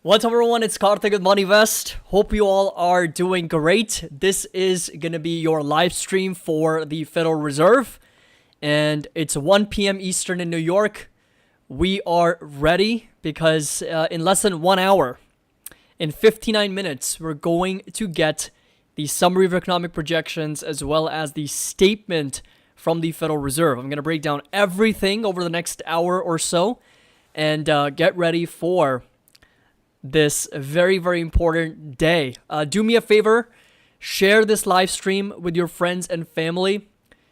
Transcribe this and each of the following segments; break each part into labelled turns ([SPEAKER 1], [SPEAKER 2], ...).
[SPEAKER 1] What's up, everyone? It's Karthik with Money Vest. Hope you all are doing great. This is going to be your live stream for the Federal Reserve, and it's 1 p.m. Eastern in New York. We are ready because in less than 1 hour, in 59 minutes, we're going to get the summary of economic projections as well as the statement from the Federal Reserve. I'm going to break down everything over the next hour or so and get ready for this very, very important day. Do me a favor, share this live stream with your friends and family.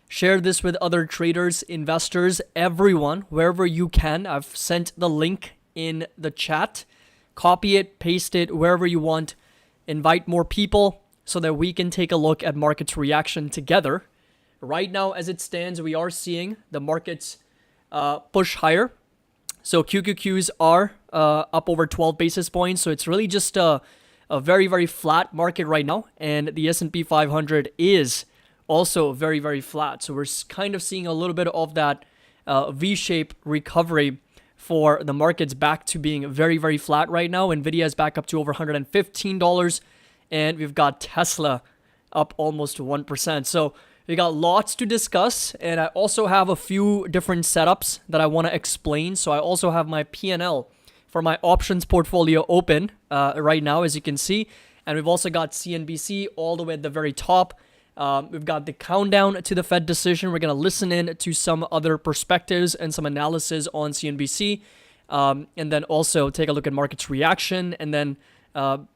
[SPEAKER 1] Share this with other traders, investors, everyone, wherever you can. I've sent the link in the chat. Copy it, paste it, wherever you want. Invite more people so that we can take a look at markets reaction together. Right now, as it stands, we are seeing the markets push higher. So QQQs are up over 12 basis points. So it's really just a very, very flat market right now. And the S&P 500 is also very, very flat. So we're kind of seeing a little bit of that V-shaped recovery for the markets back to being very, very flat right now. Nvidia is back up to over $115. And we've got Tesla up almost 1%. So we got lots to discuss, and I also have a few different setups that I want to explain. So I also have my P&L for my options portfolio open right now, as you can see. And we've also got CNBC all the way at the very top. We've got the countdown to the Fed decision. We're going to listen in to some other perspectives and some analysis on CNBC. And then also take a look at markets reaction, and then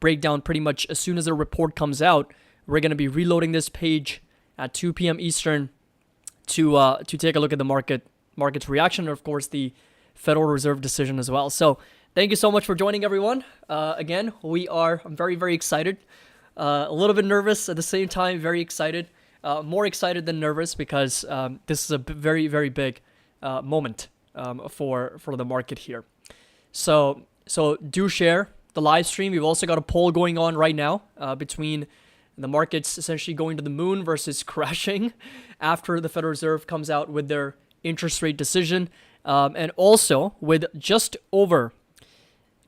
[SPEAKER 1] break down pretty much as soon as the report comes out. We're going to be reloading this page at 2 p.m. Eastern to take a look at the market's reaction, and of course the Federal Reserve decision as well. So thank you so much for joining, everyone. Again, I'm very, very excited. A little bit nervous at the same time, very excited. More excited than nervous because this is a very, very big moment for the market here. So do share the live stream. We've also got a poll going on right now between the market's essentially going to the moon versus crashing after the Federal Reserve comes out with their interest rate decision. And also, with just over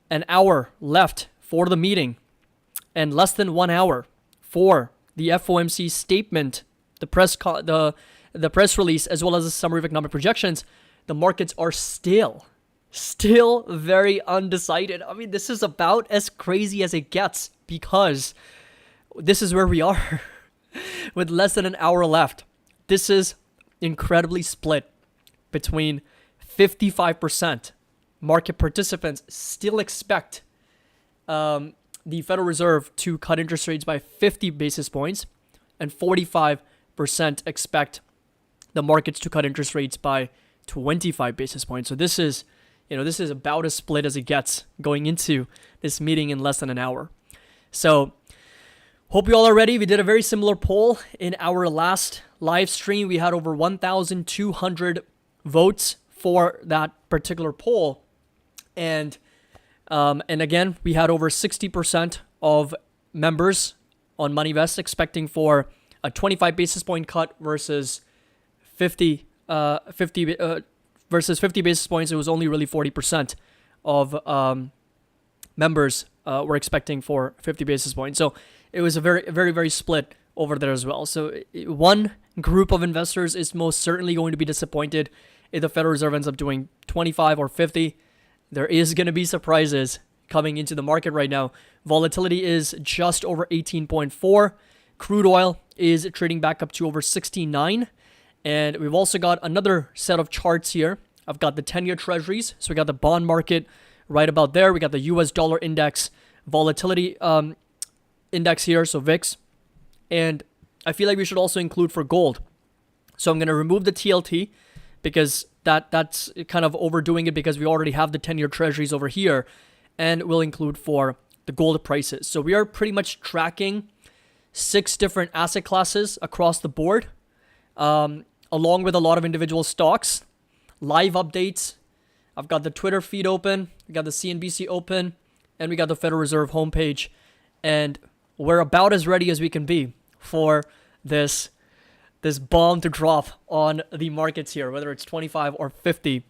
[SPEAKER 1] an hour left for the meeting and less than 1 hour for the FOMC statement, the press release, as well as the summary of economic projections, the markets are still very undecided. I mean, this is about as crazy as it gets because this is where we are with less than an hour left. This is incredibly split between 55% market participants still expect the Federal Reserve to cut interest rates by 50 basis points, and 45% expect the markets to cut interest rates by 25 basis points. So this is about as split as it gets going into this meeting in less than an hour. So hope you all are ready. We did a very similar poll in our last live stream. We had over 1,200 votes for that particular poll. And again, we had over 60% of members on MoneyVest expecting for a 25 basis point cut versus 50 basis points. It was only really 40% of members were expecting for 50 basis points. So it was a very, very, very split over there as well. So one group of investors is most certainly going to be disappointed if the Federal Reserve ends up doing 25 or 50. There is going to be surprises coming into the market right now. Volatility is just over 18.4. Crude oil is trading back up to over 69. And we've also got another set of charts here. I've got the 10-year treasuries. So we got the bond market right about there. We got the US dollar index volatility index here, so VIX. And I feel like we should also include for gold. So I'm going to remove the TLT because that's kind of overdoing it because we already have the 10-year treasuries over here, and we'll include for the gold prices. So we are pretty much tracking 6 different asset classes across the board, along with a lot of individual stocks. Live updates. I've got the Twitter feed open, we got the CNBC open, and we got the Federal Reserve homepage. And we're about as ready as we can be for this bomb to drop on the markets here, whether it's 25 or 50.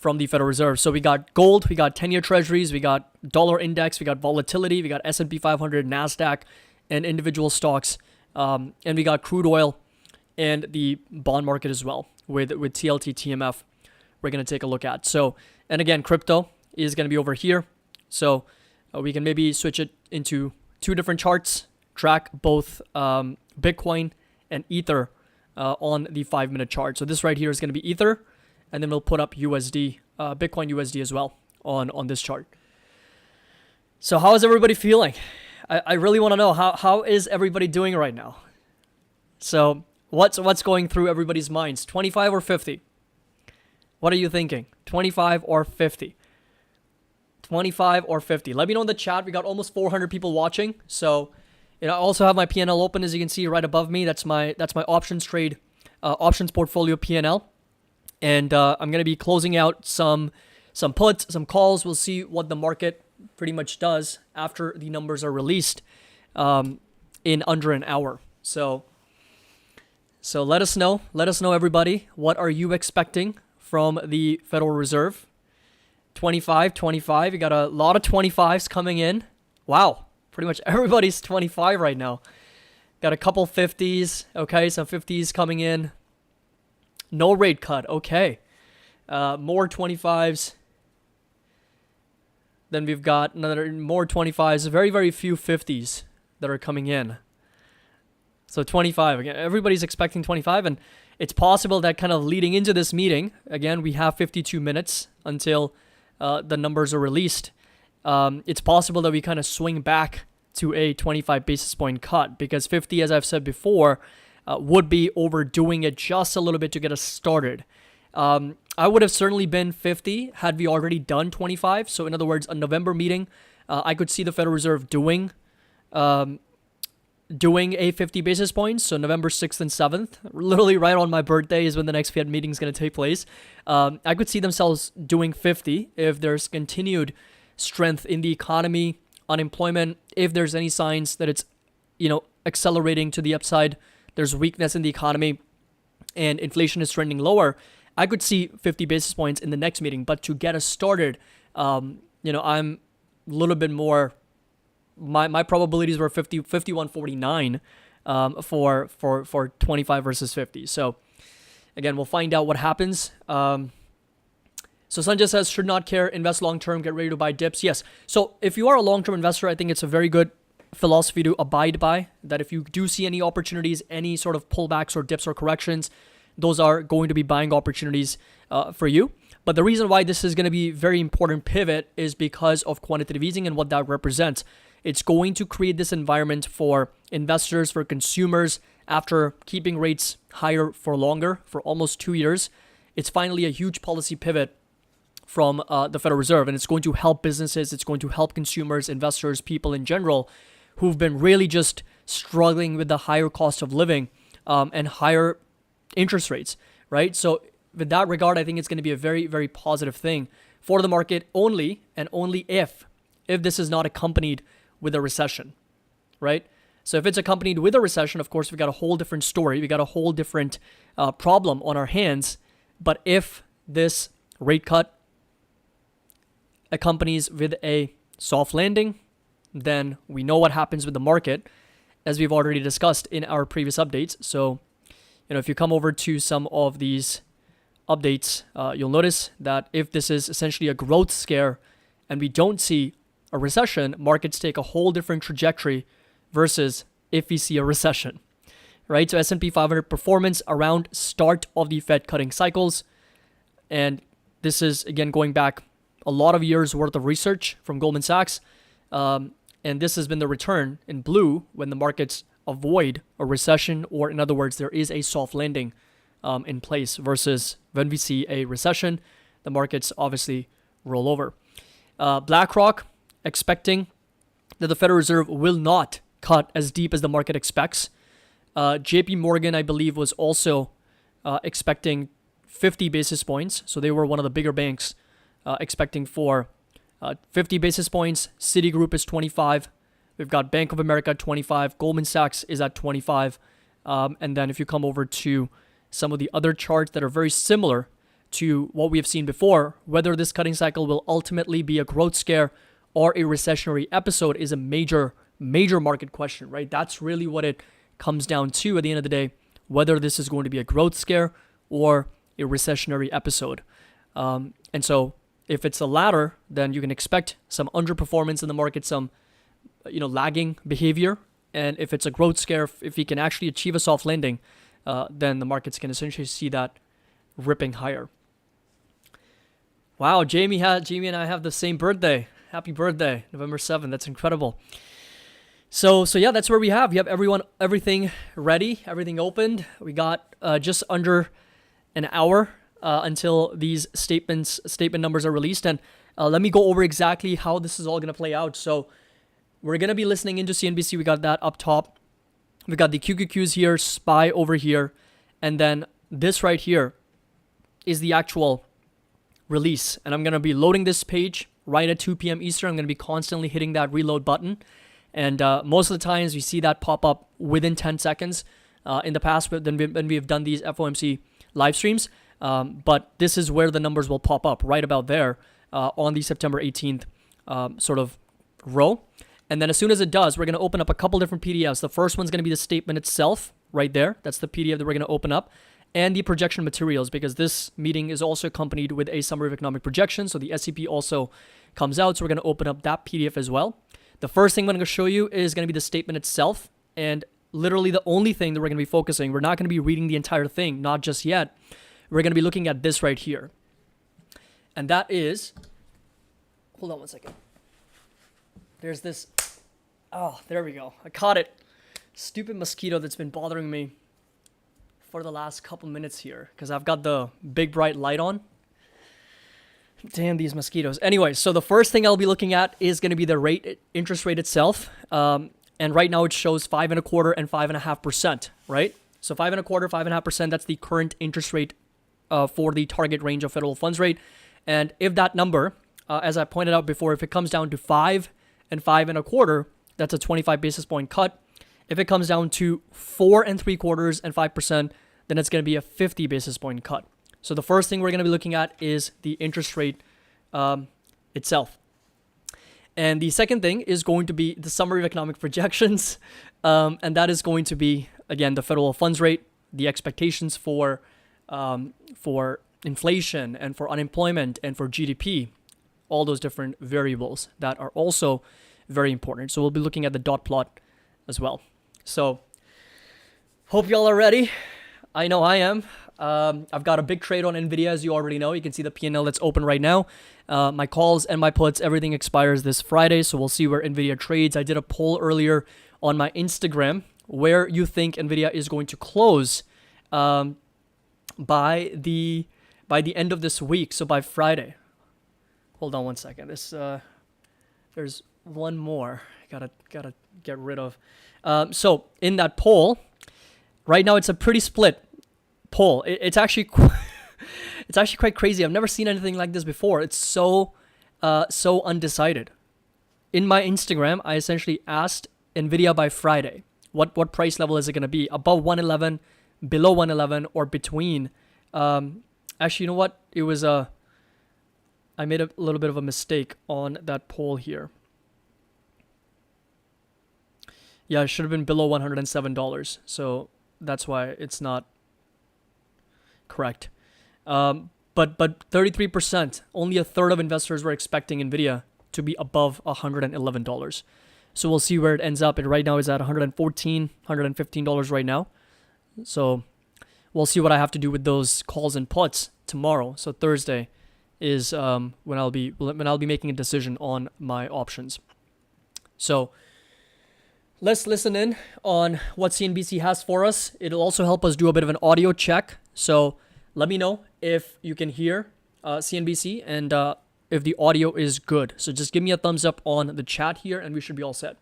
[SPEAKER 1] from the Federal Reserve. So we got gold, we got 10-year treasuries, we got dollar index, we got volatility, we got S&P 500, NASDAQ, and individual stocks. And we got crude oil and the bond market as well with TLT, TMF we're going to take a look at. So, and again, crypto is going to be over here. So we can maybe switch it into two different charts, track both Bitcoin and Ether on the 5-minute chart. So this right here is going to be Ether, and then we'll put up USD, Bitcoin USD as well on this chart. So how is everybody feeling? I really want to know how is everybody doing right now? So what's going through everybody's minds? 25 or 50? What are you thinking? 25 or 50? 25 or 50? Let me know in the chat. We got almost 400 people watching. So, I also have my P&L open, as you can see right above me. That's my options trade, options portfolio P&L. And I'm going to be closing out some puts, some calls. We'll see what the market pretty much does after the numbers are released in under an hour. So let us know. Let us know, everybody. What are you expecting from the Federal Reserve? 25. You got a lot of 25s coming in. Wow. Pretty much everybody's 25 right now. Got a couple 50s. Okay, some 50s coming in. No rate cut. Okay. More 25s. Then we've got another more 25s. Very, very few 50s that are coming in. So 25. Again, everybody's expecting 25, and it's possible that kind of leading into this meeting, again, we have 52 minutes until the numbers are released. It's possible that we kind of swing back to a 25 basis point cut, because 50, as I've said before, would be overdoing it just a little bit to get us started. I would have certainly been 50 had we already done 25. So in other words, a November meeting, I could see the Federal Reserve doing a 50 basis points. So November 6th and 7th, literally right on my birthday is when the next Fed meeting is going to take place. I could see themselves doing 50 if there's continued strength in the economy, unemployment, if there's any signs that it's, accelerating to the upside, there's weakness in the economy and inflation is trending lower. I could see 50 basis points in the next meeting, but to get us started, I'm a little bit more, my probabilities were 51-49 for 25 versus 50. So again, we'll find out what happens. So Sanjay says, should not care, invest long-term, get ready to buy dips. Yes. So if you are a long-term investor, I think it's a very good philosophy to abide by, that if you do see any opportunities, any sort of pullbacks or dips or corrections, those are going to be buying opportunities for you. But the reason why this is going to be very important pivot is because of quantitative easing and what that represents. It's going to create this environment for investors, for consumers, after keeping rates higher for longer, for almost 2 years. It's finally a huge policy pivot from the Federal Reserve, and it's going to help businesses, it's going to help consumers, investors, people in general who've been really just struggling with the higher cost of living and higher interest rates, right? So with that regard, I think it's going to be a very, very positive thing for the market only and only if this is not accompanied with a recession, right? So if it's accompanied with a recession, of course, we've got a whole different story. We got a whole different problem on our hands. But if this rate cut accompanies with a soft landing, then we know what happens with the market, as we've already discussed in our previous updates. So, if you come over to some of these updates, you'll notice that if this is essentially a growth scare and we don't see a recession, markets take a whole different trajectory versus if we see a recession, right? So S&P 500 performance around start of the Fed cutting cycles. And this is, again, going back a lot of years worth of research from Goldman Sachs. And this has been the return in blue when the markets avoid a recession, or in other words, there is a soft landing in place, versus when we see a recession, the markets obviously roll over. BlackRock expecting that the Federal Reserve will not cut as deep as the market expects. JP Morgan, I believe, was also expecting 50 basis points. So they were one of the bigger banks expecting for 50 basis points. Citigroup is 25. We've got Bank of America 25. Goldman Sachs is at 25. And then if you come over to some of the other charts that are very similar to what we have seen before, whether this cutting cycle will ultimately be a growth scare or a recessionary episode is a major market question, right? That's really what it comes down to at the end of the day, whether this is going to be a growth scare or a recessionary episode. And so if it's the latter, then you can expect some underperformance in the market, some lagging behavior. And if it's a growth scare, if we can actually achieve a soft landing, then the markets can essentially see that ripping higher. Wow, Jamie and I have the same birthday. Happy birthday, November 7th. That's incredible. So yeah, that's where we have everything ready, everything opened. We got just under an hour until these statement numbers are released, and let me go over exactly how this is all going to play out. So we're going to be listening into CNBC. We got that up top. We got the QQQs here, SPY over here, and then this right here is the actual release. And I'm going to be loading this page right at 2 p.m. Eastern. I'm going to be constantly hitting that reload button. And most of the times we see that pop up within 10 seconds in the past when we have done these FOMC live streams. But this is where the numbers will pop up right about there on the September 18th sort of row. And then as soon as it does, we're going to open up a couple different PDFs. The first one's going to be the statement itself right there. That's the PDF that we're going to open up. And the projection materials, because this meeting is also accompanied with a summary of economic projections. So the SCP also comes out. So we're going to open up that PDF as well. The first thing I'm going to show you is going to be the statement itself. And literally the only thing that we're going to be focusing, we're not going to be reading the entire thing, not just yet. We're going to be looking at this right here. And that is, hold on one second. There's this, oh, there we go. I caught it. Stupid mosquito that's been bothering me for the last couple minutes here because I've got the big bright light on. Damn these mosquitoes. Anyway, so the first thing I'll be looking at is going to be the interest rate itself. And right now it shows 5.25% and 5.5%, right? So 5.25%, 5.5%, that's the current interest rate for the target range of federal funds rate. And if that number, as I pointed out before, if it comes down to 5 and 5.25%, that's a 25 basis point cut. If it comes down to 4.75% and 5%, then it's going to be a 50 basis point cut. So the first thing we're going to be looking at is the interest rate itself. And the second thing is going to be the summary of economic projections. And that is going to be, again, the federal funds rate, the expectations for inflation and for unemployment and for GDP, all those different variables that are also very important. So we'll be looking at the dot plot as well. So hope y'all are ready. I know I am. I've got a big trade on NVIDIA, as you already know. You can see the P&L that's open right now. My calls and my puts, everything expires this Friday, so we'll see where NVIDIA trades. I did a poll earlier on my Instagram where you think NVIDIA is going to close by the end of this week, so by Friday. Hold on one second. There's one more I gotta get rid of. So in that poll, right now it's a pretty split poll. It's actually quite crazy. I've never seen anything like this before. It's so undecided. In my Instagram, I essentially asked NVIDIA by Friday, what price level is it going to be? Above 111, below 111, or between? Actually, you know what? It was I made a little bit of a mistake on that poll here. Yeah, it should have been below $107. So that's why it's not correct. But 33%, only a third of investors were expecting NVIDIA to be above $111. So we'll see where it ends up. And right now it's at $114, $115 right now. So we'll see what I have to do with those calls and puts tomorrow. So Thursday is when I'll be making a decision on my options. So let's listen in on what CNBC has for us. It'll also help us do a bit of an audio check. So let me know if you can hear CNBC and if the audio is good. So just give me a thumbs up on the chat here and we should be all set.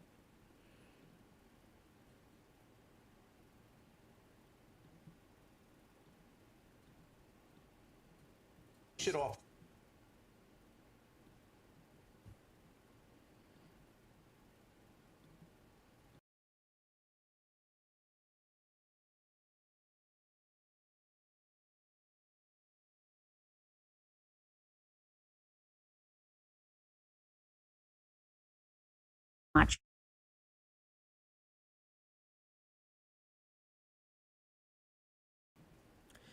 [SPEAKER 2] Shit off.
[SPEAKER 3] much.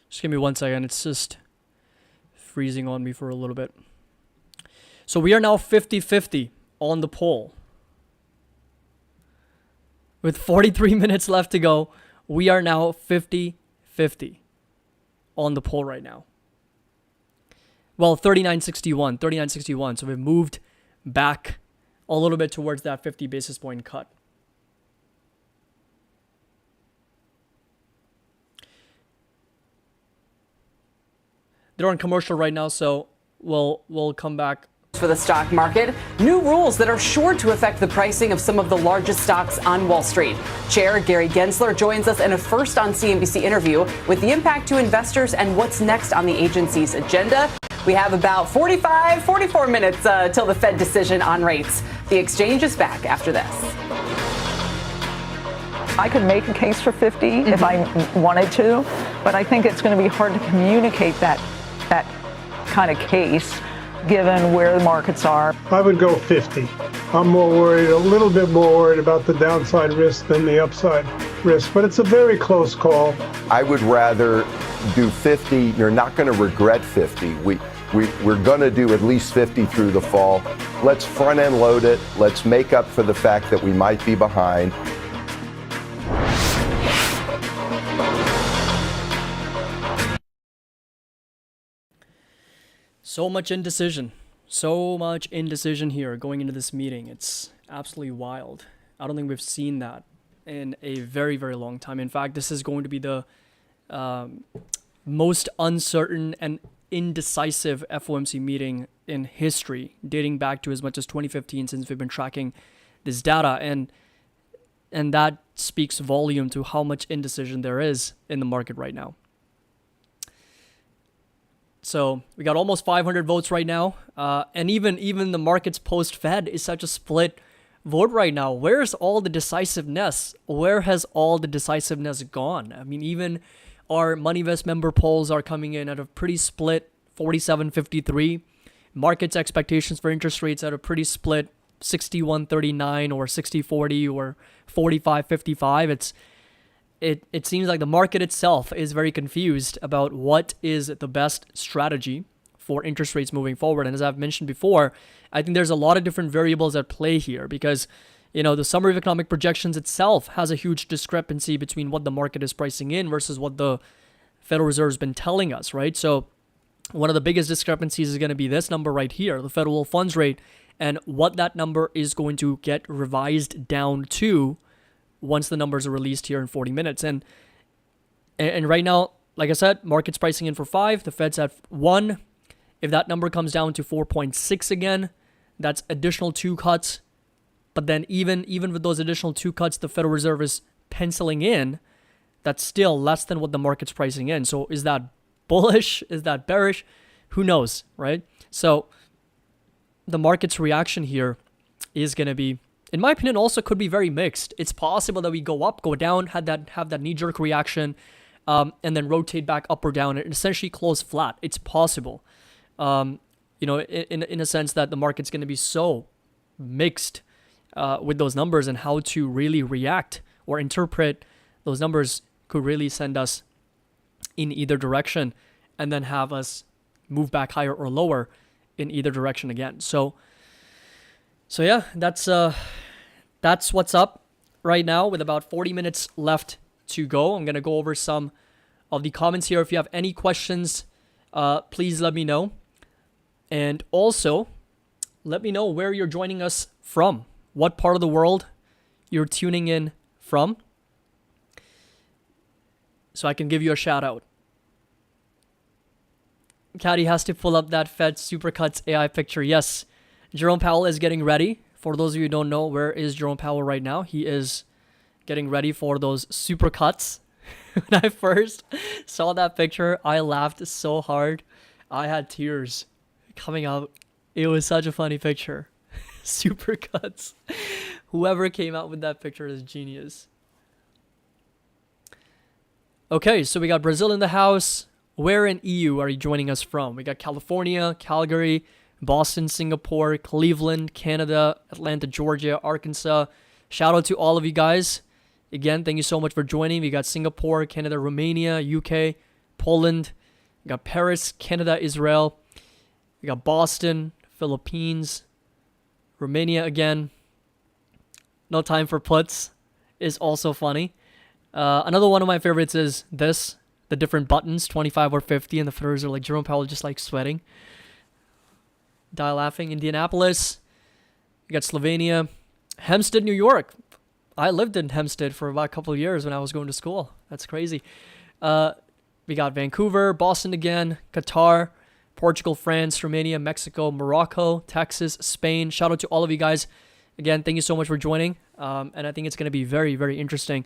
[SPEAKER 1] Just give me 1 second. It's just freezing on me for a little bit. So we are now 50-50 on the poll. With 43 minutes left to go, we are now 50-50 on the poll right now. Well, 39-61. So we've moved back a little bit towards that 50 basis point cut. They're on commercial right now, so we'll come back.
[SPEAKER 4] For the stock market, new rules that are sure to affect the pricing of some of the largest stocks on Wall Street. Chair Gary Gensler joins us in a first on CNBC interview with the impact to investors and what's next on the agency's agenda. We have about 44 minutes till the Fed decision on rates. The exchange is back after this.
[SPEAKER 5] I could make a case for 50 if I wanted to, but I think it's going to be hard to communicate that kind of case given where the markets are.
[SPEAKER 6] I would go 50. I'm a little bit more worried about the downside risk than the upside risk, but it's a very close call.
[SPEAKER 7] I would rather do 50. You're not going to regret 50. We're going to do at least 50 through the fall. Let's front end load it. Let's make up for the fact that we might be behind.
[SPEAKER 1] So much indecision here going into this meeting. It's absolutely wild. I don't think we've seen that in a very, very long time. In fact, this is going to be the most uncertain and indecisive FOMC meeting in history, dating back to as much as 2015 since we've been tracking this data. And that speaks volume to how much indecision there is in the market right now. So we got almost 500 votes right now. And even the markets post-Fed is such a split vote right now. Where's all the decisiveness? Where has all the decisiveness gone? I mean, even our MoneyVest member polls are coming in at a pretty split 47-53. Markets expectations for interest rates at a pretty split 61-39 or 60-40 or 45-55. It seems like the market itself is very confused about what is the best strategy for interest rates moving forward. And as I've mentioned before, I think there's a lot of different variables at play here because, the summary of economic projections itself has a huge discrepancy between what the market is pricing in versus what the Federal Reserve has been telling us, right? So one of the biggest discrepancies is going to be this number right here, the federal funds rate, and what that number is going to get revised down to once the numbers are released here in 40 minutes. And right now, like I said, market's pricing in for 5. The Fed's at 1. If that number comes down to 4.6 again, that's additional 2 cuts. But then even with those additional 2 cuts the Federal Reserve is penciling in, that's still less than what the market's pricing in. So is that bullish? Is that bearish? Who knows, right? So the market's reaction here is going to be, in my opinion, also could be very mixed. It's possible that we go up, go down, have that knee-jerk reaction, and then rotate back up or down and essentially close flat. It's possible, in a sense that the market's going to be so mixed with those numbers, and how to really react or interpret those numbers could really send us in either direction and then have us move back higher or lower in either direction again. So yeah, that's what's up right now with about 40 minutes left to go. I'm going to go over some of the comments here. If you have any questions, please let me know. And also, let me know where you're joining us from. What part of the world you're tuning in from, so I can give you a shout out. Caddy has to pull up that Fed Supercuts AI picture. Yes, Jerome Powell is getting ready. For those of you who don't know, where is Jerome Powell right now? He is getting ready for those supercuts. When I first saw that picture, I laughed so hard. I had tears coming out. It was such a funny picture. Supercuts. Whoever came out with that picture is genius. Okay, so we got Brazil in the house. Where in EU are you joining us from? We got California, Calgary, Boston, Singapore, Cleveland, Canada, Atlanta, Georgia, Arkansas. Shout out to all of you guys. Again, thank you so much for joining. We got Singapore, Canada, Romania, UK, Poland. We got Paris, Canada, Israel. We got Boston, Philippines, Romania again. No time for puts is also funny. Another one of my favorites is this. The different buttons, 25 or 50, and the Federals are like Jerome Powell just like sweating. Die laughing. Indianapolis. We got Slovenia. Hempstead, New York. I lived in Hempstead for about a couple of years when I was going to school. That's crazy. We got Vancouver, Boston again, Qatar, Portugal, France, Romania, Mexico, Morocco, Texas, Spain. Shout out to all of you guys. Again, thank you so much for joining. And I think it's going to be very, very interesting.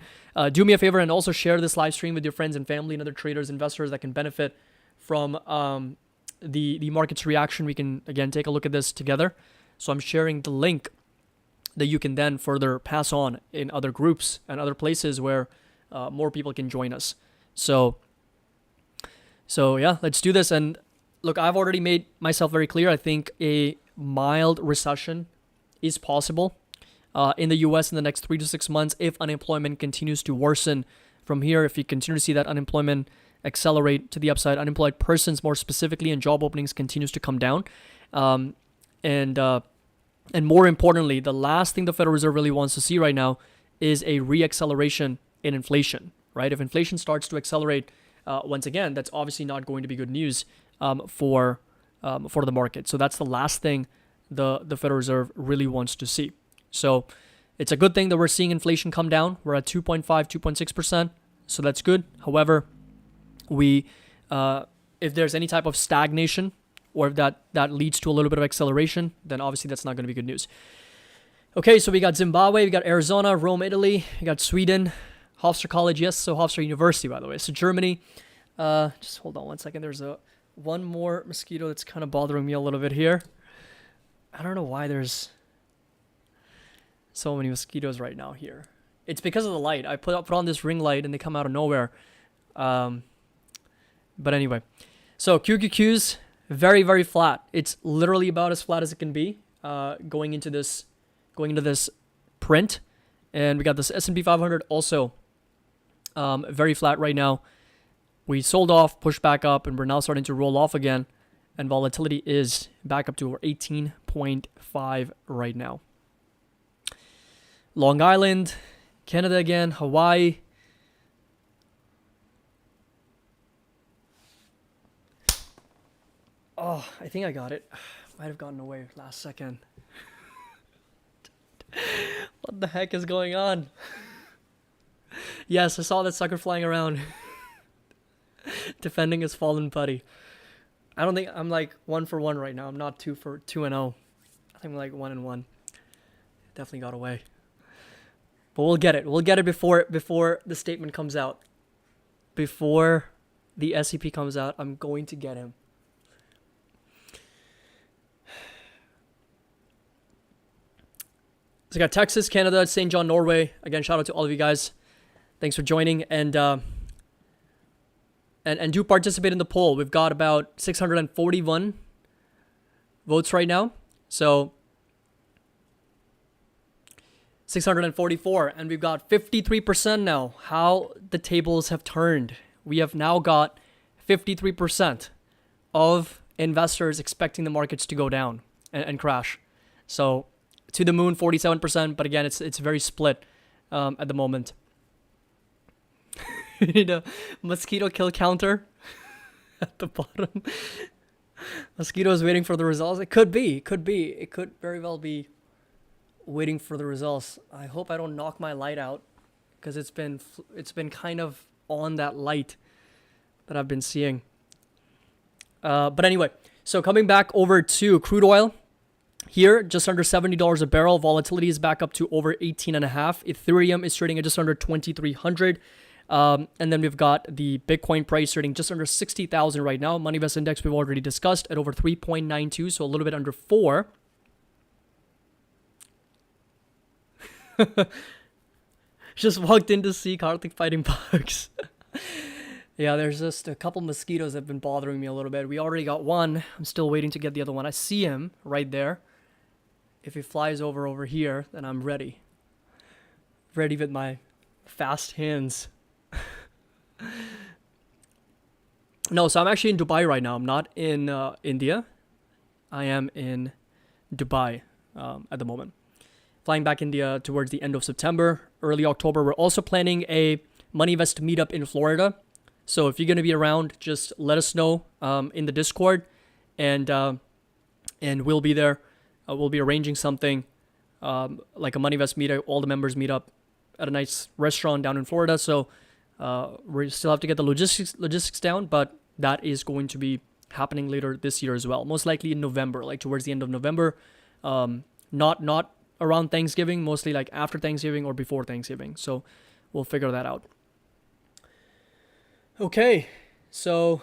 [SPEAKER 1] Do me a favor and also share this live stream with your friends and family and other traders, investors that can benefit from the market's reaction. We can, again, take a look at this together. So I'm sharing the link that you can then further pass on in other groups and other places where more people can join us. So yeah, let's do this. And look, I've already made myself very clear. I think a mild recession is possible in the U.S. in the next 3 to 6 months if unemployment continues to worsen from here. If you continue to see that unemployment accelerate to the upside, unemployed persons more specifically, and job openings continues to come down. And more importantly, the last thing the Federal Reserve really wants to see right now is a reacceleration in inflation, right? If inflation starts to accelerate, once again, that's obviously not going to be good news for the market. So that's the last thing the Federal Reserve really wants to see. So it's a good thing that we're seeing inflation come down. We're at 2.5, 2.6%. So that's good. However, if there's any type of stagnation, or if that leads to a little bit of acceleration, then obviously that's not going to be good news. Okay, so we got Zimbabwe, we got Arizona, Rome, Italy, we got Sweden, Hofstra College, yes, so Hofstra University, by the way. So Germany, just hold on one second. There's one more mosquito that's kind of bothering me a little bit here. I don't know why there's so many mosquitoes right now here. It's because of the light. I put on this ring light and they come out of nowhere. But anyway, so QQQs, very, very flat. It's literally about as flat as it can be going into this print. And we got this S&P 500 also very flat right now. We sold off, pushed back up, and we're now starting to roll off again. And volatility is back up to over 18.5 right now. Long Island, Canada again, Hawaii. Oh, I think I got it. Might have gotten away last second. What the heck is going on? Yes, I saw that sucker flying around. Defending his fallen buddy. I don't think I'm like 1 for 1 right now. I'm not 2 for 2-0. I think I'm like 1-1. Definitely got away. But we'll get it. We'll get it before the statement comes out. Before the SCP comes out, I'm going to get him. So we got Texas, Canada, St. John, Norway. Again, shout out to all of you guys. Thanks for joining. And do participate in the poll. We've got about 641 votes right now. So 644. And we've got 53% now. How the tables have turned. We have now got 53% of investors expecting the markets to go down and crash. So to the moon, 47%, but again, it's very split at the moment. You need a mosquito kill counter at the bottom. Mosquito is waiting for the results. It could be. It could very well be waiting for the results. I hope I don't knock my light out because it's been kind of on that light that I've been seeing. But anyway, so coming back over to crude oil. Here, just under $70 a barrel. Volatility is back up to over 18.5. Ethereum is trading at just under 2,300. And then we've got the Bitcoin price trading just under 60,000 right now. Money Invest Index we've already discussed at over 3.92, so a little bit under 4. Just walked in to see Karthik fighting bugs. Yeah, there's just a couple mosquitoes that have been bothering me a little bit. We already got one. I'm still waiting to get the other one. I see him right there. If he flies over here, then I'm ready. Ready with my fast hands. No, so I'm actually in Dubai right now. I'm not in India. I am in Dubai at the moment. Flying back India towards the end of September, early October. We're also planning a Money Invest meetup in Florida. So if you're going to be around, just let us know in the Discord, and we'll be there. We'll be arranging something like a Money Invest meetup. All the members meet up at a nice restaurant down in Florida. So we still have to get the logistics down, but that is going to be happening later this year as well. Most likely in November, like towards the end of November. Not around Thanksgiving, mostly like after Thanksgiving or before Thanksgiving. So we'll figure that out. Okay, so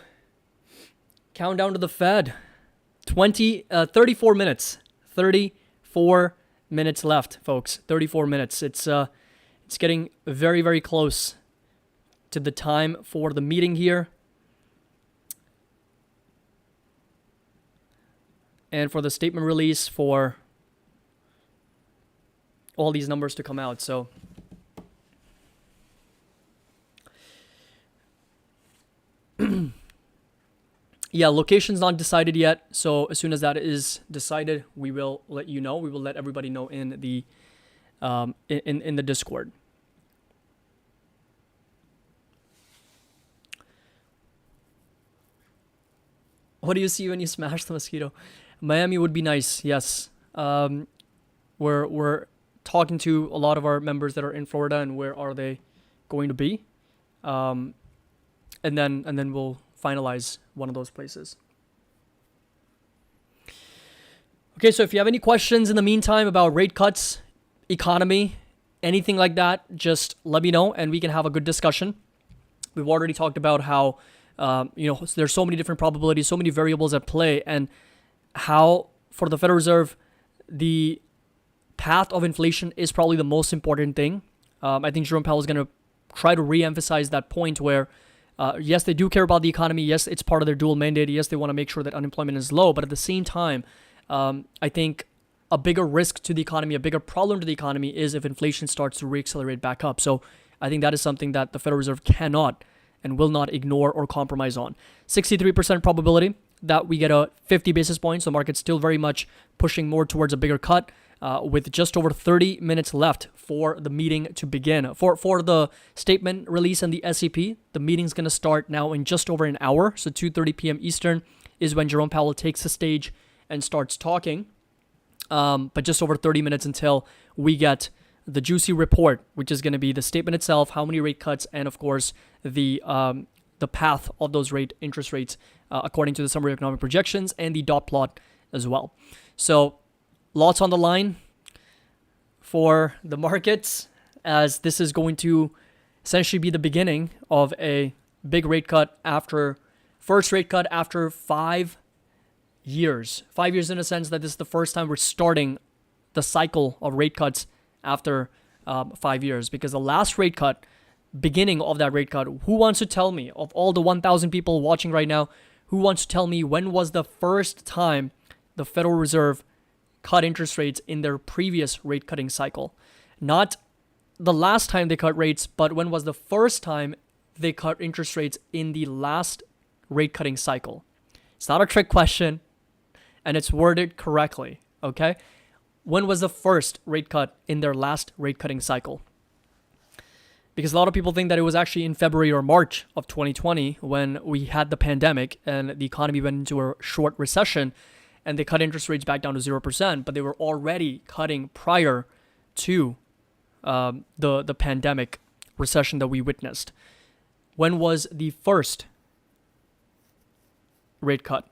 [SPEAKER 1] countdown to the Fed. 34 minutes. 34 minutes left, folks. 34 minutes. It's getting very, very close to the time for the meeting here. And for the statement release for all these numbers to come out. So yeah, location's not decided yet. So as soon as that is decided, we will let you know. We will let everybody know in the in the Discord. What do you see when you smash the mosquito? Miami would be nice. Yes. We're talking to a lot of our members that are in Florida, and where are they going to be? And then we'll finalize one of those places. Okay, so if you have any questions in the meantime about rate cuts, economy, anything like that, just let me know and we can have a good discussion. We've already talked about how there's so many different probabilities, so many variables at play, and how for the Federal Reserve, the path of inflation is probably the most important thing. I think Jerome Powell is going to try to re-emphasize that point where, yes, they do care about the economy. Yes, it's part of their dual mandate. Yes, they want to make sure that unemployment is low. But at the same time, I think a bigger risk to the economy, a bigger problem to the economy is if inflation starts to re-accelerate back up. So I think that is something that the Federal Reserve cannot and will not ignore or compromise on. 63% probability that we get a 50 basis points. The market's still very much pushing more towards a bigger cut. With just over 30 minutes left for the meeting to begin. For the statement release and the SEP, the meeting's going to start now in just over an hour. So 2:30 p.m. Eastern is when Jerome Powell takes the stage and starts talking. But just over 30 minutes until we get the juicy report, which is going to be the statement itself, how many rate cuts, and of course the path of those interest rates according to the summary of economic projections and the dot plot as well. So lots on the line for the markets, as this is going to essentially be the beginning of a big rate cut first rate cut after 5 years. 5 years in a sense that this is the first time we're starting the cycle of rate cuts after 5 years. Because the last rate cut, beginning of that rate cut, who wants to tell me, of all the 1,000 people watching right now, who wants to tell me when was the first time the Federal Reserve cut interest rates in their previous rate cutting cycle? Not the last time they cut rates, but when was the first time they cut interest rates in the last rate cutting cycle? It's not a trick question, and it's worded correctly, okay? When was the first rate cut in their last rate cutting cycle? Because a lot of people think that it was actually in February or March of 2020 when we had the pandemic and the economy went into a short recession, and they cut interest rates back down to 0%, but they were already cutting prior to the pandemic recession that we witnessed. When was the first rate cut?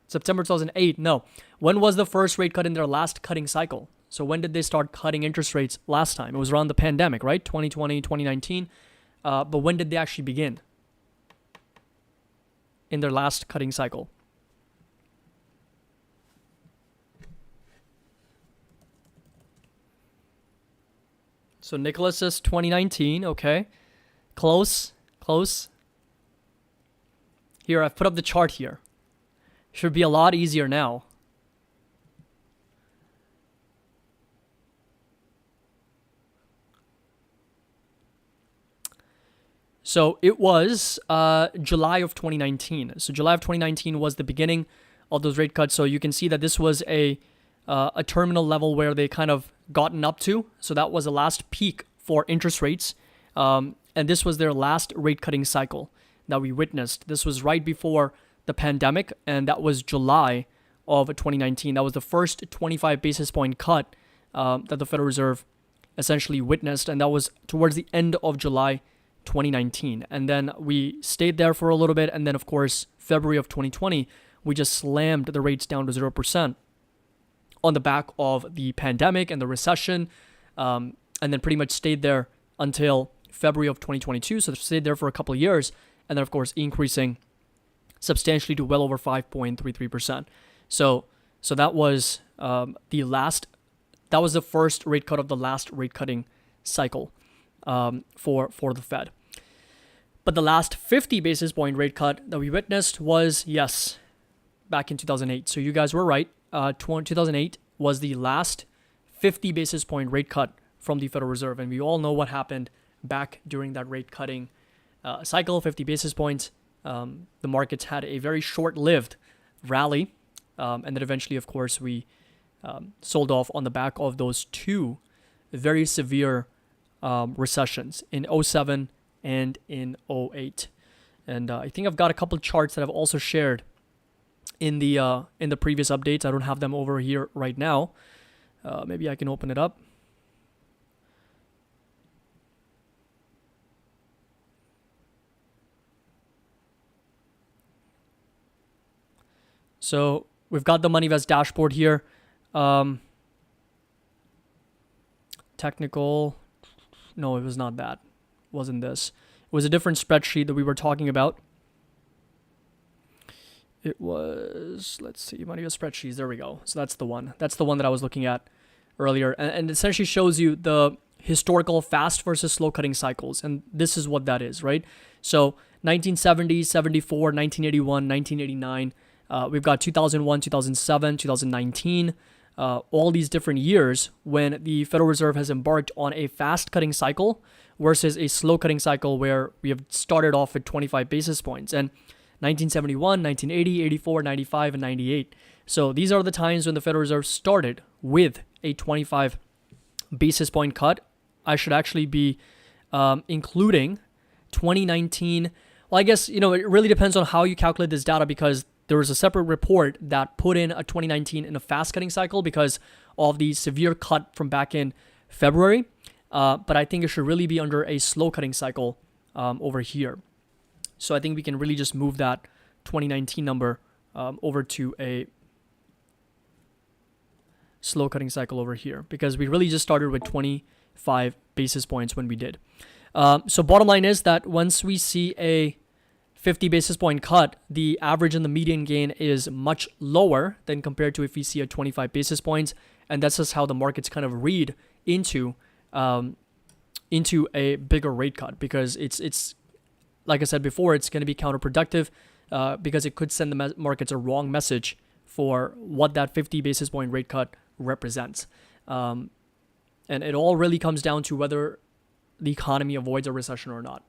[SPEAKER 1] September 2008? No. When was the first rate cut in their last cutting cycle? So when did they start cutting interest rates last time? It was around the pandemic, right? 2020, 2019. But when did they actually begin in their last cutting cycle? So Nicholas says 2019. Okay. Close. Close. Here, I've put up the chart here. Should be a lot easier now. So it was July of 2019. So July of 2019 was the beginning of those rate cuts. So you can see that this was a terminal level where they kind of gotten up to. So that was the last peak for interest rates. And this was their last rate cutting cycle that we witnessed. This was right before the pandemic, and that was July of 2019. That was the first 25 basis point cut that the Federal Reserve essentially witnessed, and that was towards the end of July 2019. And then we stayed there for a little bit, and then of course February of 2020 we just slammed the rates down to 0% on the back of the pandemic and the recession, and then pretty much stayed there until February of 2022. So they stayed there for a couple of years, and then of course increasing substantially to well over 5.33%. So that was that was the first rate cut of the last rate cutting cycle for the Fed. But the last 50 basis point rate cut that we witnessed was, yes, back in 2008. So you guys were right. 2008 was the last 50 basis point rate cut from the Federal Reserve. And we all know what happened back during that rate cutting cycle, 50 basis points. The markets had a very short-lived rally. And then eventually, of course, we sold off on the back of those two very severe recessions in 07 and in 08. And I think I've got a couple of charts that I've also shared in the previous updates. I don't have them over here right now. Maybe I can open it up. So we've got the MoneyVest dashboard here. Technical. No, it was not that. It wasn't this. It was a different spreadsheet that we were talking about. It was, let's see, MoneyVest spreadsheets. There we go. So that's the one. That's the one that I was looking at earlier. And essentially shows you the historical fast versus slow cutting cycles. And this is what that is, right? So 1970, 74, 1981, 1989. We've got 2001, 2007, 2019. All these different years when the Federal Reserve has embarked on a fast cutting cycle versus a slow cutting cycle where we have started off at 25 basis points. And 1971, 1980, 84, 95, and 98. So these are the times when the Federal Reserve started with a 25 basis point cut. I should actually be including 2019. Well, I guess, it really depends on how you calculate this data, because there was a separate report that put in a 2019 in a fast cutting cycle because of the severe cut from back in February. But I think it should really be under a slow cutting cycle over here. So I think we can really just move that 2019 number over to a slow cutting cycle over here, because we really just started with 25 basis points when we did. So bottom line is that once we see a 50 basis point cut, the average and the median gain is much lower than compared to if we see a 25 basis points. And that's just how the markets kind of read into a bigger rate cut, because it's like I said before, it's going to be counterproductive because it could send the markets a wrong message for what that 50 basis point rate cut represents. And it all really comes down to whether the economy avoids a recession or not.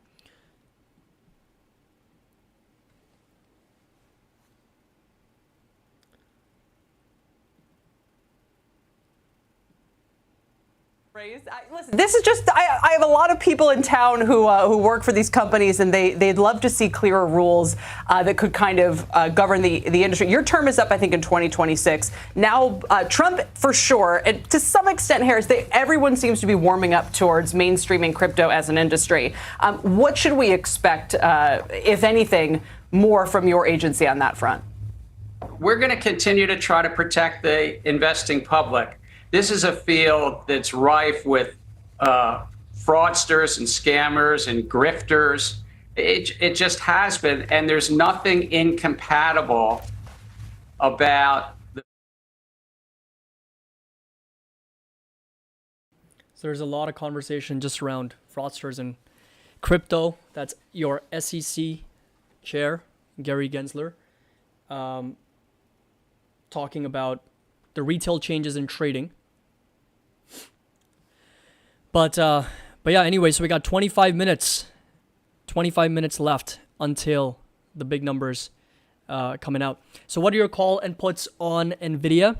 [SPEAKER 4] Listen, this is just, I have a lot of people in town who work for these companies, and they'd love to see clearer rules that could kind of govern the industry. Your term is up, I think, in 2026. Now, Trump, for sure, and to some extent, Harris, everyone seems to be warming up towards mainstreaming crypto as an industry. What should we expect, if anything, more from your agency on that front?
[SPEAKER 2] We're going to continue to try to protect the investing public. This is a field that's rife with fraudsters and scammers and grifters. It just has been, and there's nothing incompatible about
[SPEAKER 1] So there's a lot of conversation just around fraudsters and crypto. That's your SEC chair, Gary Gensler, talking about the retail changes in trading. But yeah, anyway, so we got 25 minutes left until the big numbers coming out. So what are your call and puts on NVIDIA?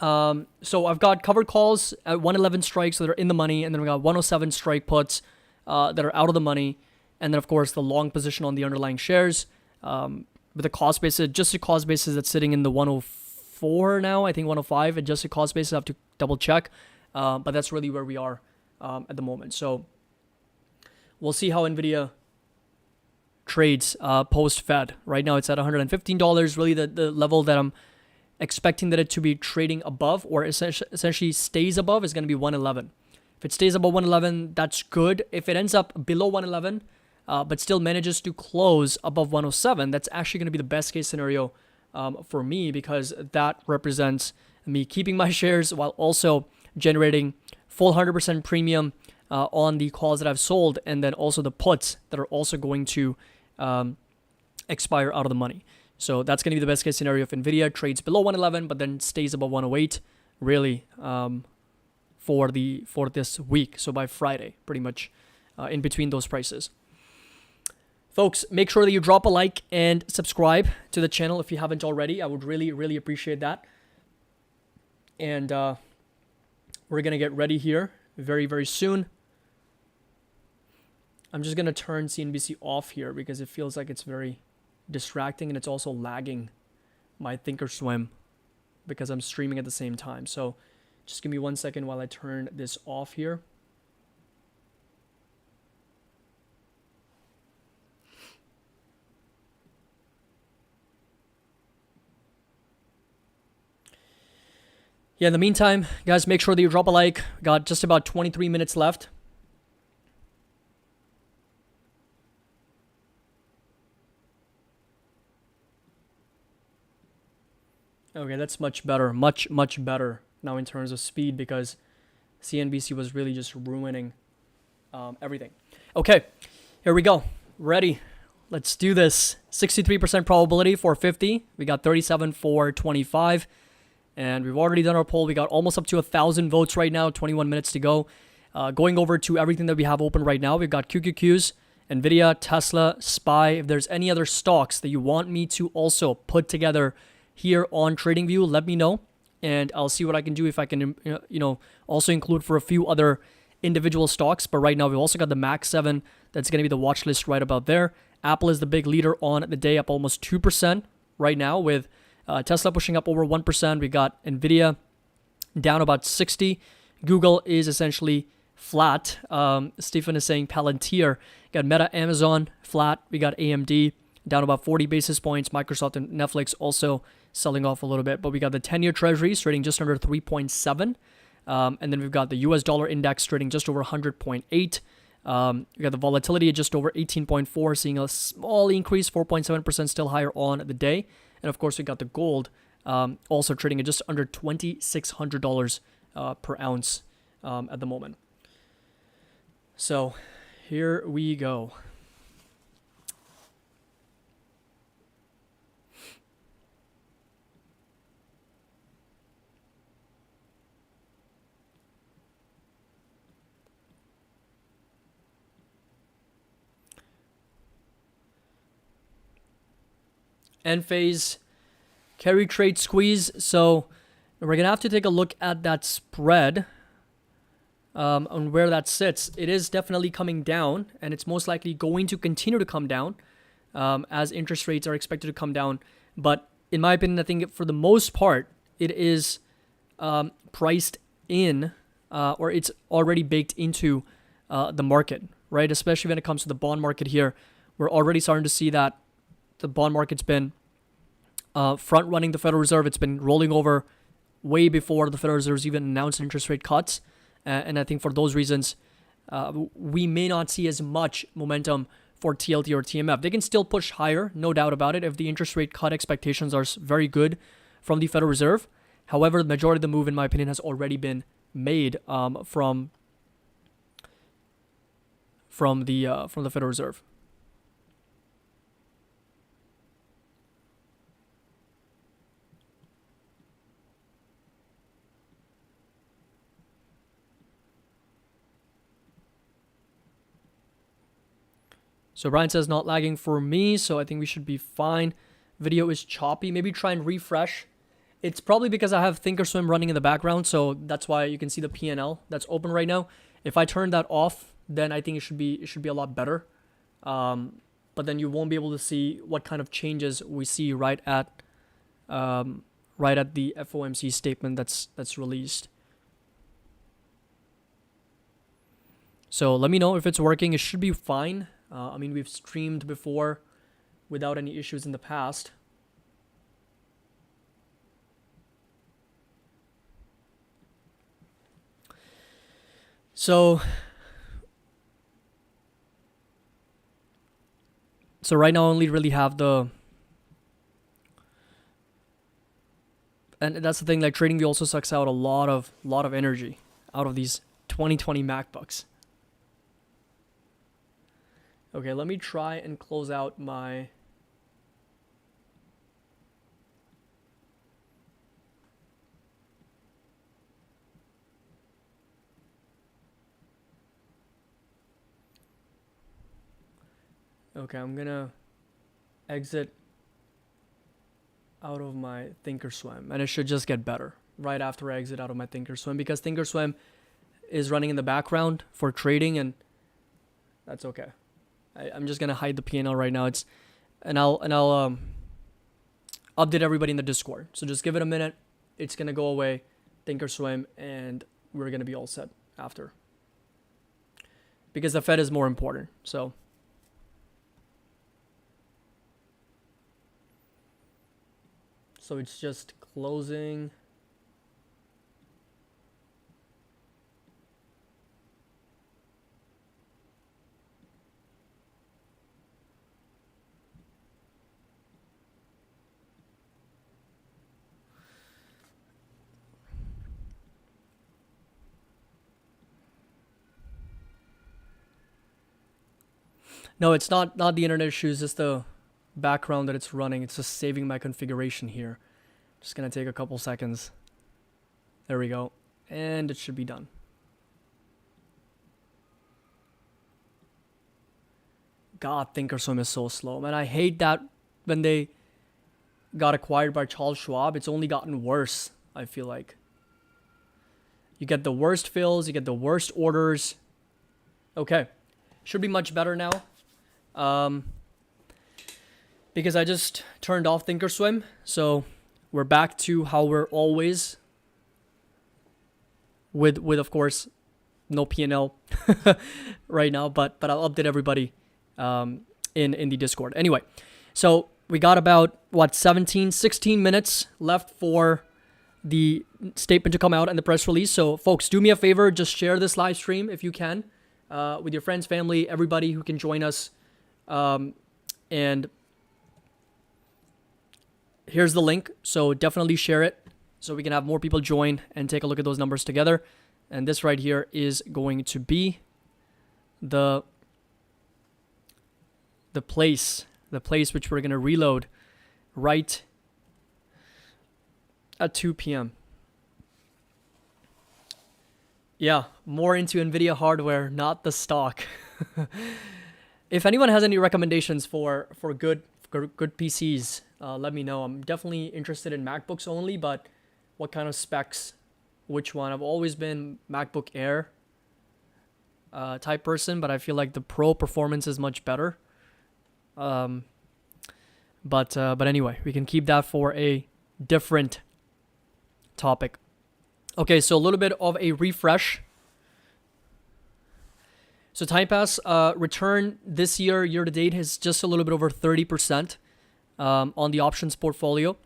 [SPEAKER 1] So I've got covered calls at 111 strikes that are in the money, and then we got 107 strike puts that are out of the money, and then of course the long position on the underlying shares with the cost basis, adjusted cost basis that's sitting in the 104 now, I think 105 adjusted cost basis. I have to double check, but that's really where we are at the moment. So we'll see how NVIDIA trades post-Fed. Right now it's at $115, really the level that I'm expecting that it to be trading above, or essentially stays above, is going to be 111. If it stays above 111, that's good. If it ends up below 111, but still manages to close above 107, that's actually going to be the best case scenario for me, because that represents me keeping my shares while also generating full 100% premium on the calls that I've sold, and then also the puts that are also going to expire out of the money. So that's going to be the best case scenario if NVIDIA trades below 111, but then stays above 108, really, for this week. So by Friday, pretty much in between those prices. Folks, make sure that you drop a like and subscribe to the channel if you haven't already. I would really, really appreciate that. And we're going to get ready here very, very soon. I'm just going to turn CNBC off here because it feels like it's very distracting, and it's also lagging my Thinkorswim because I'm streaming at the same time. So just give me 1 second while I turn this off here. Yeah, in the meantime, guys, make sure that you drop a like. Got just about 23 minutes left. Okay, that's much better. Much, much better now in terms of speed, because CNBC was really just ruining everything. Okay, here we go. Ready. Let's do this. 63% probability for 50. We got 37 for 25. And we've already done our poll. We got almost up to 1,000 votes right now. 21 minutes to go. Going over to everything that we have open right now. We've got QQQs, NVIDIA, Tesla, SPY. If there's any other stocks that you want me to also put together here on TradingView, let me know, and I'll see what I can do if I can, also include for a few other individual stocks. But right now, we've also got the Max 7. That's going to be the watch list right about there. Apple is the big leader on the day, up almost 2% right now, with Tesla pushing up over 1%. We got NVIDIA down about 60. Google is essentially flat. Stephen is saying Palantir. Got Meta, Amazon flat. We got AMD down about 40 basis points. Microsoft and Netflix also selling off a little bit. But we got the 10-year treasuries trading just under 3.7. And then we've got the US dollar index trading just over 100.8. We got the volatility at just over 18.4, seeing a small increase, 4.7% still higher on the day. And of course, we got the gold also trading at just under $2,600 per ounce at the moment. So here we go. End phase, carry trade squeeze. So we're going to have to take a look at that spread on where that sits. It is definitely coming down, and it's most likely going to continue to come down as interest rates are expected to come down. But in my opinion, I think for the most part, it is priced in or it's already baked into the market, right? Especially when it comes to the bond market here. We're already starting to see that the bond market's been front-running the Federal Reserve. It's been rolling over way before the Federal Reserve's even announced interest rate cuts. And I think for those reasons, we may not see as much momentum for TLT or TMF. They can still push higher, no doubt about it, if the interest rate cut expectations are very good from the Federal Reserve. However, the majority of the move, in my opinion, has already been made from the Federal Reserve. So Brian says not lagging for me, so I think we should be fine. Video is choppy. Maybe try and refresh. It's probably because I have Thinkorswim running in the background, so that's why you can see the P&L that's open right now. If I turn that off, then I think it should be a lot better. But then you won't be able to see what kind of changes we see right at the FOMC statement that's released. So let me know if it's working. It should be fine. I mean, we've streamed before without any issues in the past. So right now I only really have and that's the thing, like TradingView also sucks out a lot of energy out of these 2020 MacBooks. Okay, let me try and close out my Okay, I'm gonna exit out of my Thinkorswim, and it should just get better right after I exit out of my Thinkorswim, because Thinkorswim is running in the background for trading, and that's okay. I'm just gonna hide the P&L right now. I'll update everybody in the Discord. So just give it a minute. It's gonna go away, Thinkorswim, and we're gonna be all set after. Because the Fed is more important. So it's just closing. No, it's not the internet issues, just the background that it's running. It's just saving my configuration here. Just gonna take a couple seconds. There we go. And it should be done. God, Thinkorswim is so slow. Man, I hate that when they got acquired by Charles Schwab. It's only gotten worse, I feel like. You get the worst fills, you get the worst orders. Okay. Should be much better now. Because I just turned off Thinkorswim, so we're back to how we're always, with of course no P&L right now, but I'll update everybody in the Discord. Anyway, so we got about 16 minutes left for the statement to come out and the press release. So folks, do me a favor, just share this live stream if you can. With your friends, family, everybody who can join us. And here's the link. So definitely share it so we can have more people join and take a look at those numbers together. And this right here is going to be the place which we're going to reload right at 2 p.m. Yeah, more into NVIDIA hardware, not the stock. If anyone has any recommendations for good PCs, let me know. I'm definitely interested in MacBooks only, but what kind of specs, which one? I've always been MacBook Air type person, but I feel like the Pro performance is much better. But anyway, we can keep that for a different topic. Okay, so a little bit of a refresh. So TimePass return this year to date is just a little bit over 30% on the options portfolio.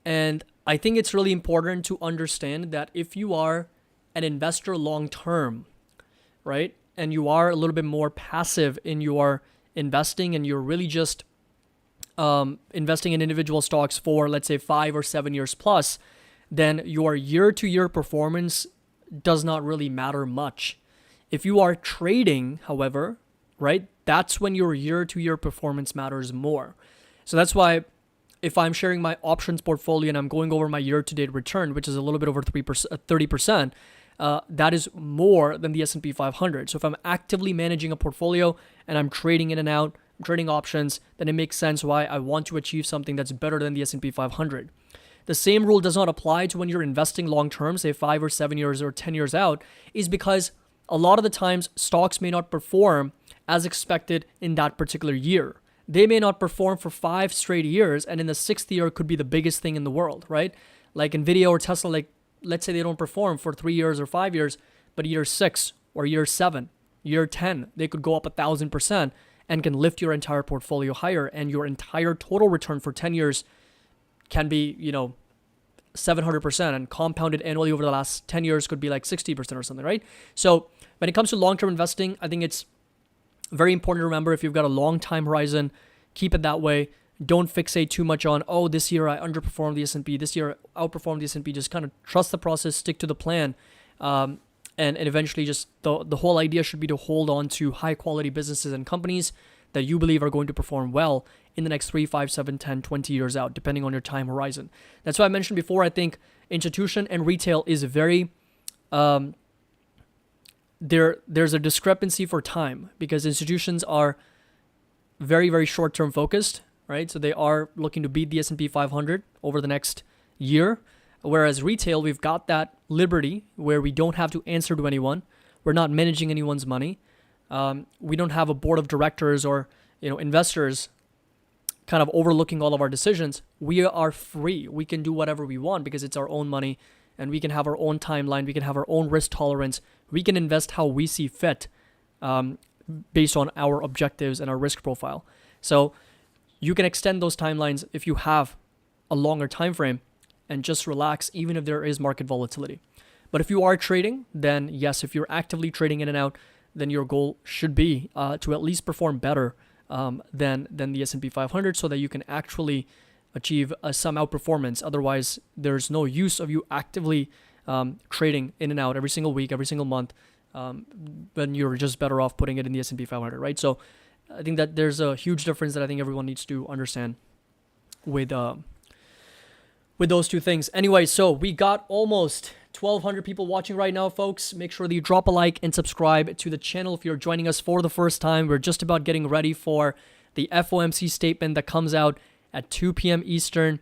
[SPEAKER 1] And I think it's really important to understand that if you are an investor long term, right, and you are a little bit more passive in your investing and you're really just investing in individual stocks for, let's say, 5 or 7 years plus, then your year-to-year performance does not really matter much. If you are trading, however, right, that's when your year-to-year performance matters more. So that's why if I'm sharing my options portfolio and I'm going over my year-to-date return, which is a little bit over 30%, that is more than the S&P 500. So if I'm actively managing a portfolio and I'm trading in and out, I'm trading options, then it makes sense why I want to achieve something that's better than the S&P 500. The same rule does not apply to when you're investing long-term, say 5 or 7 years or 10 years out, is because a lot of the times stocks may not perform as expected in that particular year. They may not perform for 5 straight years, and in the 6th year could be the biggest thing in the world, right? Like Nvidia or Tesla, like let's say they don't perform for 3 years or 5 years, but year 6 or year 7, year 10, they could go up 1,000% and can lift your entire portfolio higher, and your entire total return for 10 years can be, 700%, and compounded annually over the last 10 years could be like 60% or something, right? So when it comes to long-term investing, I think it's very important to remember, if you've got a long time horizon, keep it that way. Don't fixate too much on, oh, this year I underperformed the S&P, this year I outperformed the S&P. Just kind of trust the process, stick to the plan. And eventually just the whole idea should be to hold on to high quality businesses and companies that you believe are going to perform well in the next 3, 5, 7, 10, 20 years out, depending on your time horizon. That's why I mentioned before, I think institution and retail is very, there's a discrepancy for time, because institutions are very, very short-term focused, right? So they are looking to beat the S&P 500 over the next year. Whereas retail, we've got that liberty where we don't have to answer to anyone. We're not managing anyone's money. We don't have a board of directors or investors kind of overlooking all of our decisions. We are free. We can do whatever we want because it's our own money, and we can have our own timeline. We can have our own risk tolerance. We can invest how we see fit based on our objectives and our risk profile. So you can extend those timelines if you have a longer time frame, and just relax even if there is market volatility. But if you are trading, then yes, if you're actively trading in and out, then your goal should be to at least perform better than the S&P 500, so that you can actually achieve some outperformance. Otherwise, there's no use of you actively trading in and out every single week, every single month, when you're just better off putting it in the S&P 500, right? So I think that there's a huge difference that I think everyone needs to understand with those two things. Anyway, so we got almost 1,200 people watching right now, folks. Make sure that you drop a like and subscribe to the channel if you're joining us for the first time. We're just about getting ready for the FOMC statement that comes out at 2 p.m. Eastern.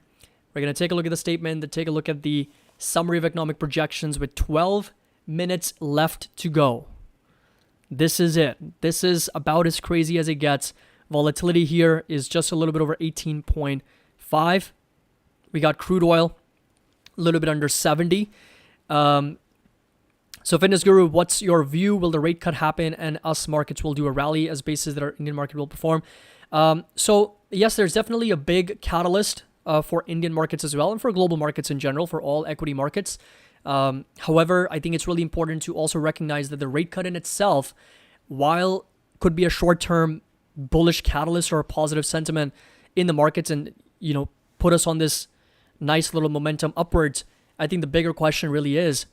[SPEAKER 1] We're going to take a look at the statement, take a look at the summary of economic projections with 12 minutes left to go. This is it. This is about as crazy as it gets. Volatility here is just a little bit over 18.5. We got crude oil a little bit under 70. So Fitness Guru, what's your view? Will the rate cut happen and us markets will do a rally as basis that our Indian market will perform? So yes, there's definitely a big catalyst for Indian markets as well, and for global markets in general, for all equity markets. However, I think it's really important to also recognize that the rate cut in itself, while could be a short-term bullish catalyst or a positive sentiment in the markets and, put us on this nice little momentum upwards, I think the bigger question really is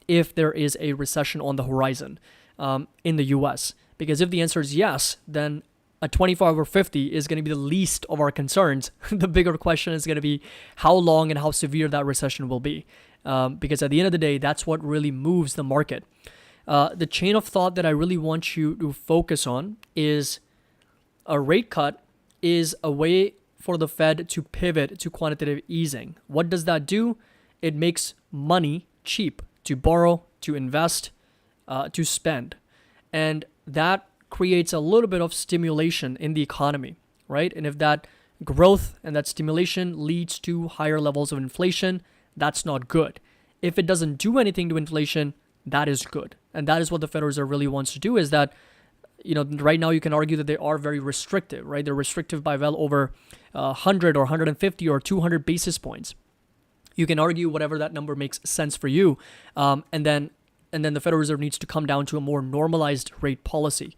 [SPEAKER 1] if there is a recession on the horizon in the US. Because if the answer is yes, then a 25 or 50 is going to be the least of our concerns. The bigger question is going to be how long and how severe that recession will be. Because at the end of the day, that's what really moves the market. The chain of thought that I really want you to focus on is a rate cut is a way for the Fed to pivot to quantitative easing. What does that do? It makes money cheap to borrow, to invest, to spend. And that creates a little bit of stimulation in the economy, right? And if that growth and that stimulation leads to higher levels of inflation, that's not good. If it doesn't do anything to inflation, that is good. And that is what the Federal Reserve really wants to do, is that, right now you can argue that they are very restrictive, right? They're restrictive by well over 100 or 150 or 200 basis points. You can argue whatever that number makes sense for you. And then the Federal Reserve needs to come down to a more normalized rate policy.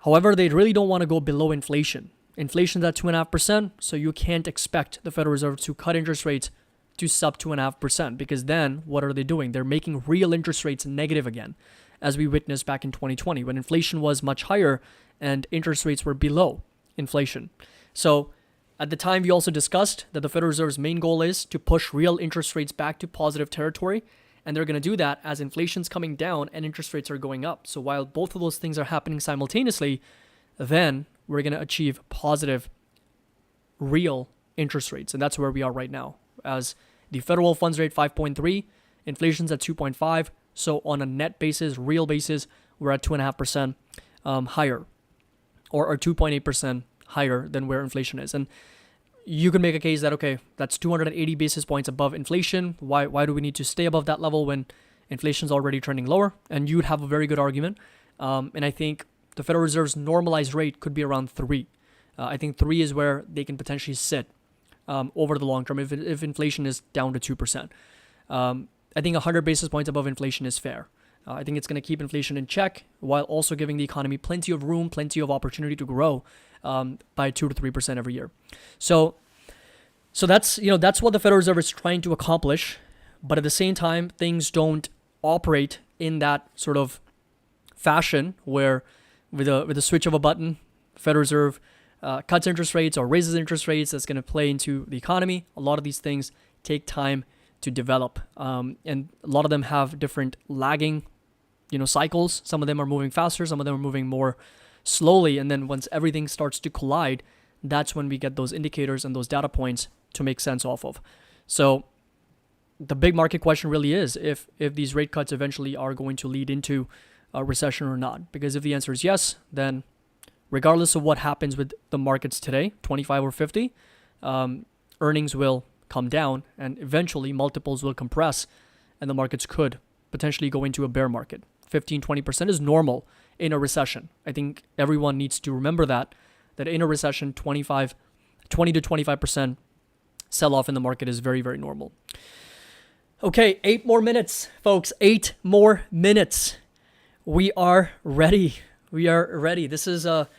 [SPEAKER 1] However, they really don't want to go below inflation. Inflation's at 2.5%, so you can't expect the Federal Reserve to cut interest rates to sub 2.5%, because then what are they doing? They're making real interest rates negative again, as we witnessed back in 2020 when inflation was much higher and interest rates were below inflation. So at the time, we also discussed that the Federal Reserve's main goal is to push real interest rates back to positive territory. And they're going to do that as inflation's coming down and interest rates are going up. So while both of those things are happening simultaneously, then we're going to achieve positive real interest rates. And that's where we are right now. As the federal funds rate 5.3, inflation's at 2.5. So on a net basis, real basis, we're at 2.5% higher, or 2.8% higher than where inflation is. And you can make a case that, okay, that's 280 basis points above inflation. Why do we need to stay above that level when inflation's already trending lower? And you'd have a very good argument. And I think the Federal Reserve's normalized rate could be around 3. I think 3 is where they can potentially sit over the long term if inflation is down to 2%. I think 100 basis points above inflation is fair. I think it's going to keep inflation in check while also giving the economy plenty of room, plenty of opportunity to grow by 2 to 3% every year. So that's what the Federal Reserve is trying to accomplish. But at the same time, things don't operate in that sort of fashion where with a switch of a button, Federal Reserve cuts interest rates or raises interest rates. That's going to play into the economy. A lot of these things take time to develop, and a lot of them have different lagging cycles. Some of them are moving faster, some of them are moving more slowly, and then once everything starts to collide, that's when we get those indicators and those data points to make sense off of. So the big market question really is if these rate cuts eventually are going to lead into a recession or not. Because if the answer is yes, then regardless of what happens with the markets today, 25 or 50, earnings will come down and eventually multiples will compress and the markets could potentially go into a bear market. 15-20% is normal in a recession. I think everyone needs to remember that in a recession, 20 to 25% sell-off in the market is very, very normal. Okay, 8 more minutes, folks. 8 more minutes. We are ready. This is a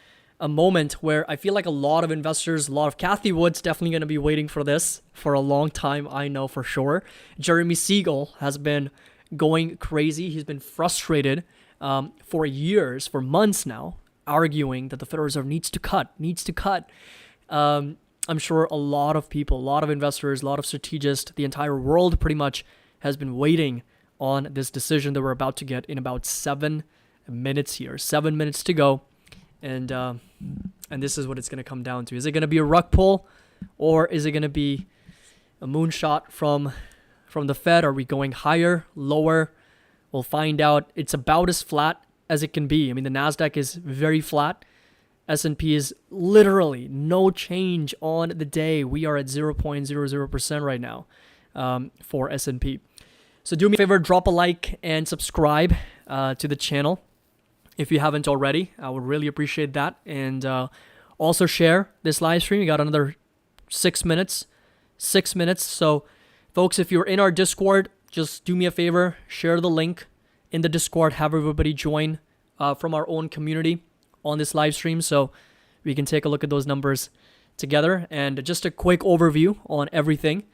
[SPEAKER 1] moment where I feel like a lot of investors, a lot of Cathie Wood's definitely going to be waiting for this for a long time, I know for sure. Jeremy Siegel has been going crazy. He's been frustrated for years, for months now, arguing that the Federal Reserve needs to cut. I'm sure a lot of people, a lot of investors, a lot of strategists, the entire world pretty much has been waiting on this decision that we're about to get in about 7 minutes here. 7 minutes to go. And this is what it's going to come down to. Is it going to be a rug pull, or is it going to be a moonshot from the Fed? Are we going higher, lower? We'll find out. It's about as flat as it can be. I mean, the NASDAQ is very flat. S&P is literally no change on the day. We are at 0.00% right now for S&P. So do me a favor, drop a like and subscribe to the channel if you haven't already. I would really appreciate that. And also share this live stream. We got another 6 minutes. 6 minutes. So folks, if you're in our Discord, just do me a favor, share the link in the Discord, have everybody join from our own community on this live stream so we can take a look at those numbers together. And just a quick overview on everything.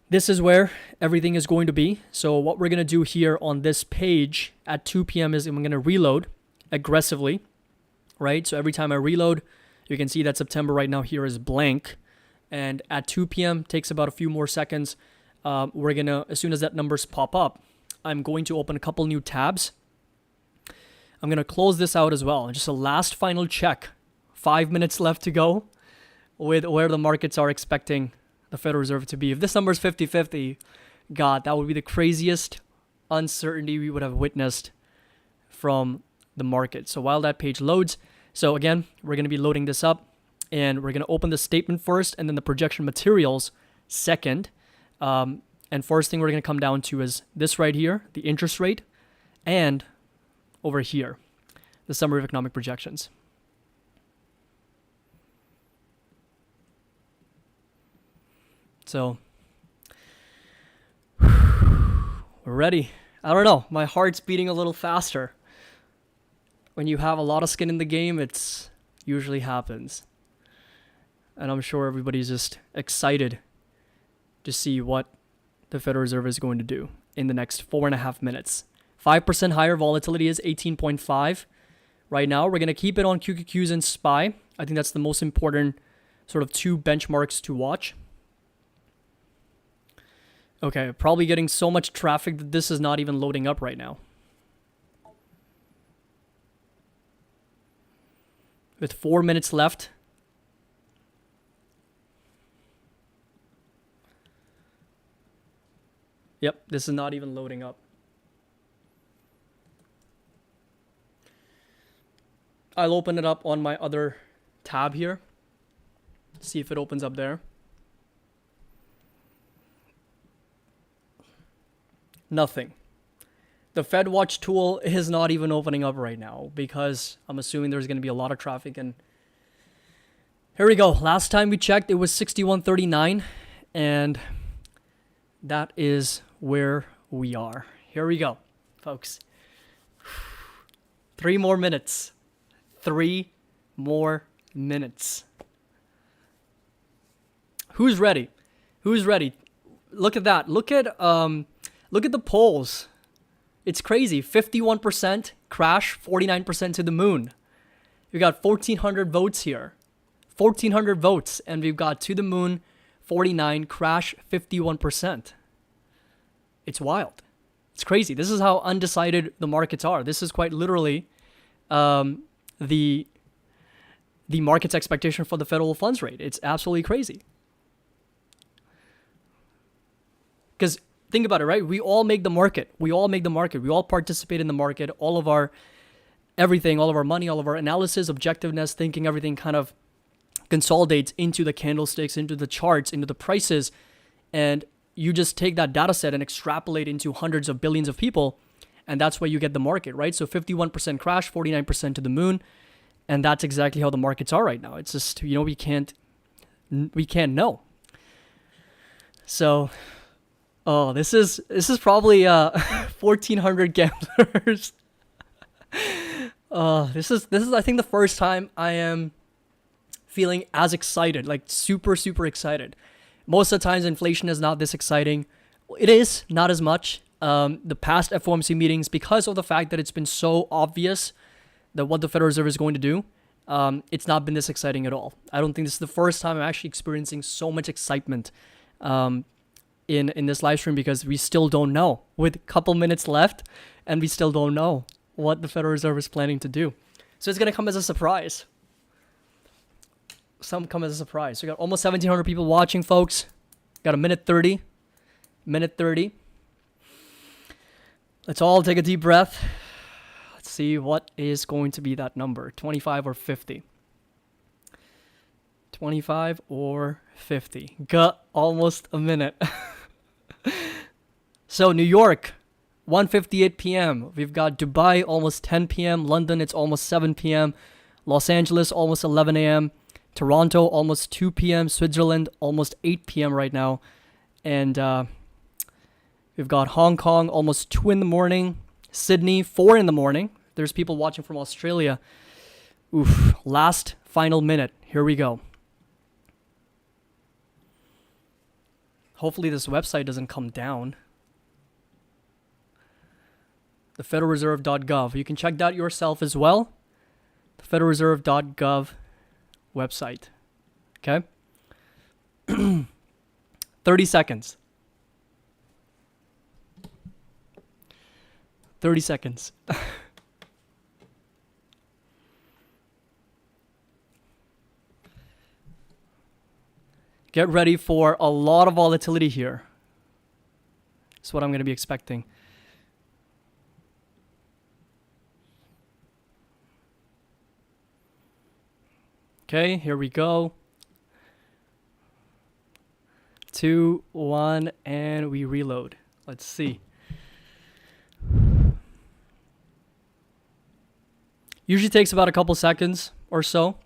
[SPEAKER 1] This is where everything is going to be. So what we're going to do here on this page at 2 p.m. is I'm going to reload aggressively, right? So every time I reload, you can see that September right now here is blank. And at 2 p.m. takes about a few more seconds. We're going to, as soon as that numbers pop up, I'm going to open a couple new tabs. I'm going to close this out as well. Just a last final check. 5 minutes left to go with where the markets are expecting the Federal Reserve to be. If this number is 50-50, God, that would be the craziest uncertainty we would have witnessed from the market. So while that page loads, so again, we're going to be loading this up and we're going to open the statement first and then the projection materials second. And first thing we're going to come down to is this right here, the interest rate, and over here, the summary of economic projections. So, we're ready. I don't know. My heart's beating a little faster. When you have a lot of skin in the game, it's usually happens. And I'm sure everybody's just excited to see what the Federal Reserve is going to do in the next 4.5 minutes. 5% higher volatility is 18.5. Right now, we're going to keep it on QQQs and SPY. I think that's the most important sort of two benchmarks to watch. Okay, probably getting so much traffic that this is not even loading up right now. With 4 minutes left. Yep, this is not even loading up. I'll open it up on my other tab here. See if it opens up there. Nothing. The Fed Watch tool is not even opening up right now because I'm assuming there's going to be a lot of traffic. And here we go. Last time we checked, it was 61.39, and that is where we are. Here we go, folks. 3 more minutes. 3 more minutes. Who's ready? Who's ready? Look at that. Look at the polls. It's crazy. 51% crash, 49% to the moon. We got 1,400 votes here. 1,400 votes, and we've got to the moon, 49, crash, 51%. It's wild. It's crazy. This is how undecided the markets are. This is quite literally the market's expectation for the federal funds rate. It's absolutely crazy. Because think about it, right? We all make the market. We all make the market. We all participate in the market. All of our everything, all of our money, all of our analysis, objectiveness, thinking, everything kind of consolidates into the candlesticks, into the charts, into the prices. And you just take that data set and extrapolate into hundreds of billions of people. And that's where you get the market, right? So 51% crash, 49% to the moon. And that's exactly how the markets are right now. It's just, we can't know. So, this is probably 1,400 gamblers. This is I think the first time I am feeling as excited, like super excited. Most of the times inflation is not this exciting. It is not as much. The past FOMC meetings, because of the fact that it's been so obvious that what the Federal Reserve is going to do, it's not been this exciting at all. I don't think this is the first time I'm actually experiencing so much excitement in this live stream, because we still don't know, with a couple minutes left, and we still don't know what the Federal Reserve is planning to do. So it's going to come as a surprise. Some come as a surprise. So we got almost 1,700 people watching, folks. Got a minute 30. Minute 30. Let's all take a deep breath. Let's see what is going to be that number. 25 or 50. 25 or 50. Got almost a minute. So New York, 1:58 p.m. We've got Dubai, almost 10 p.m. London, it's almost 7 p.m. Los Angeles, almost 11 a.m. Toronto, almost 2 p.m. Switzerland, almost 8 p.m. right now. And we've got Hong Kong, almost 2 in the morning. Sydney, 4 in the morning. There's people watching from Australia. Oof. Last final minute. Here we go. Hopefully this website doesn't come down. thefederalreserve.gov. You can check that yourself as well. The federalreserve.gov website. Okay? 30 seconds. 30 seconds. Get ready for a lot of volatility here. That's what I'm going to be expecting. Okay, here we go. 2, 1, and we reload. Let's see. Usually takes about a couple seconds or so.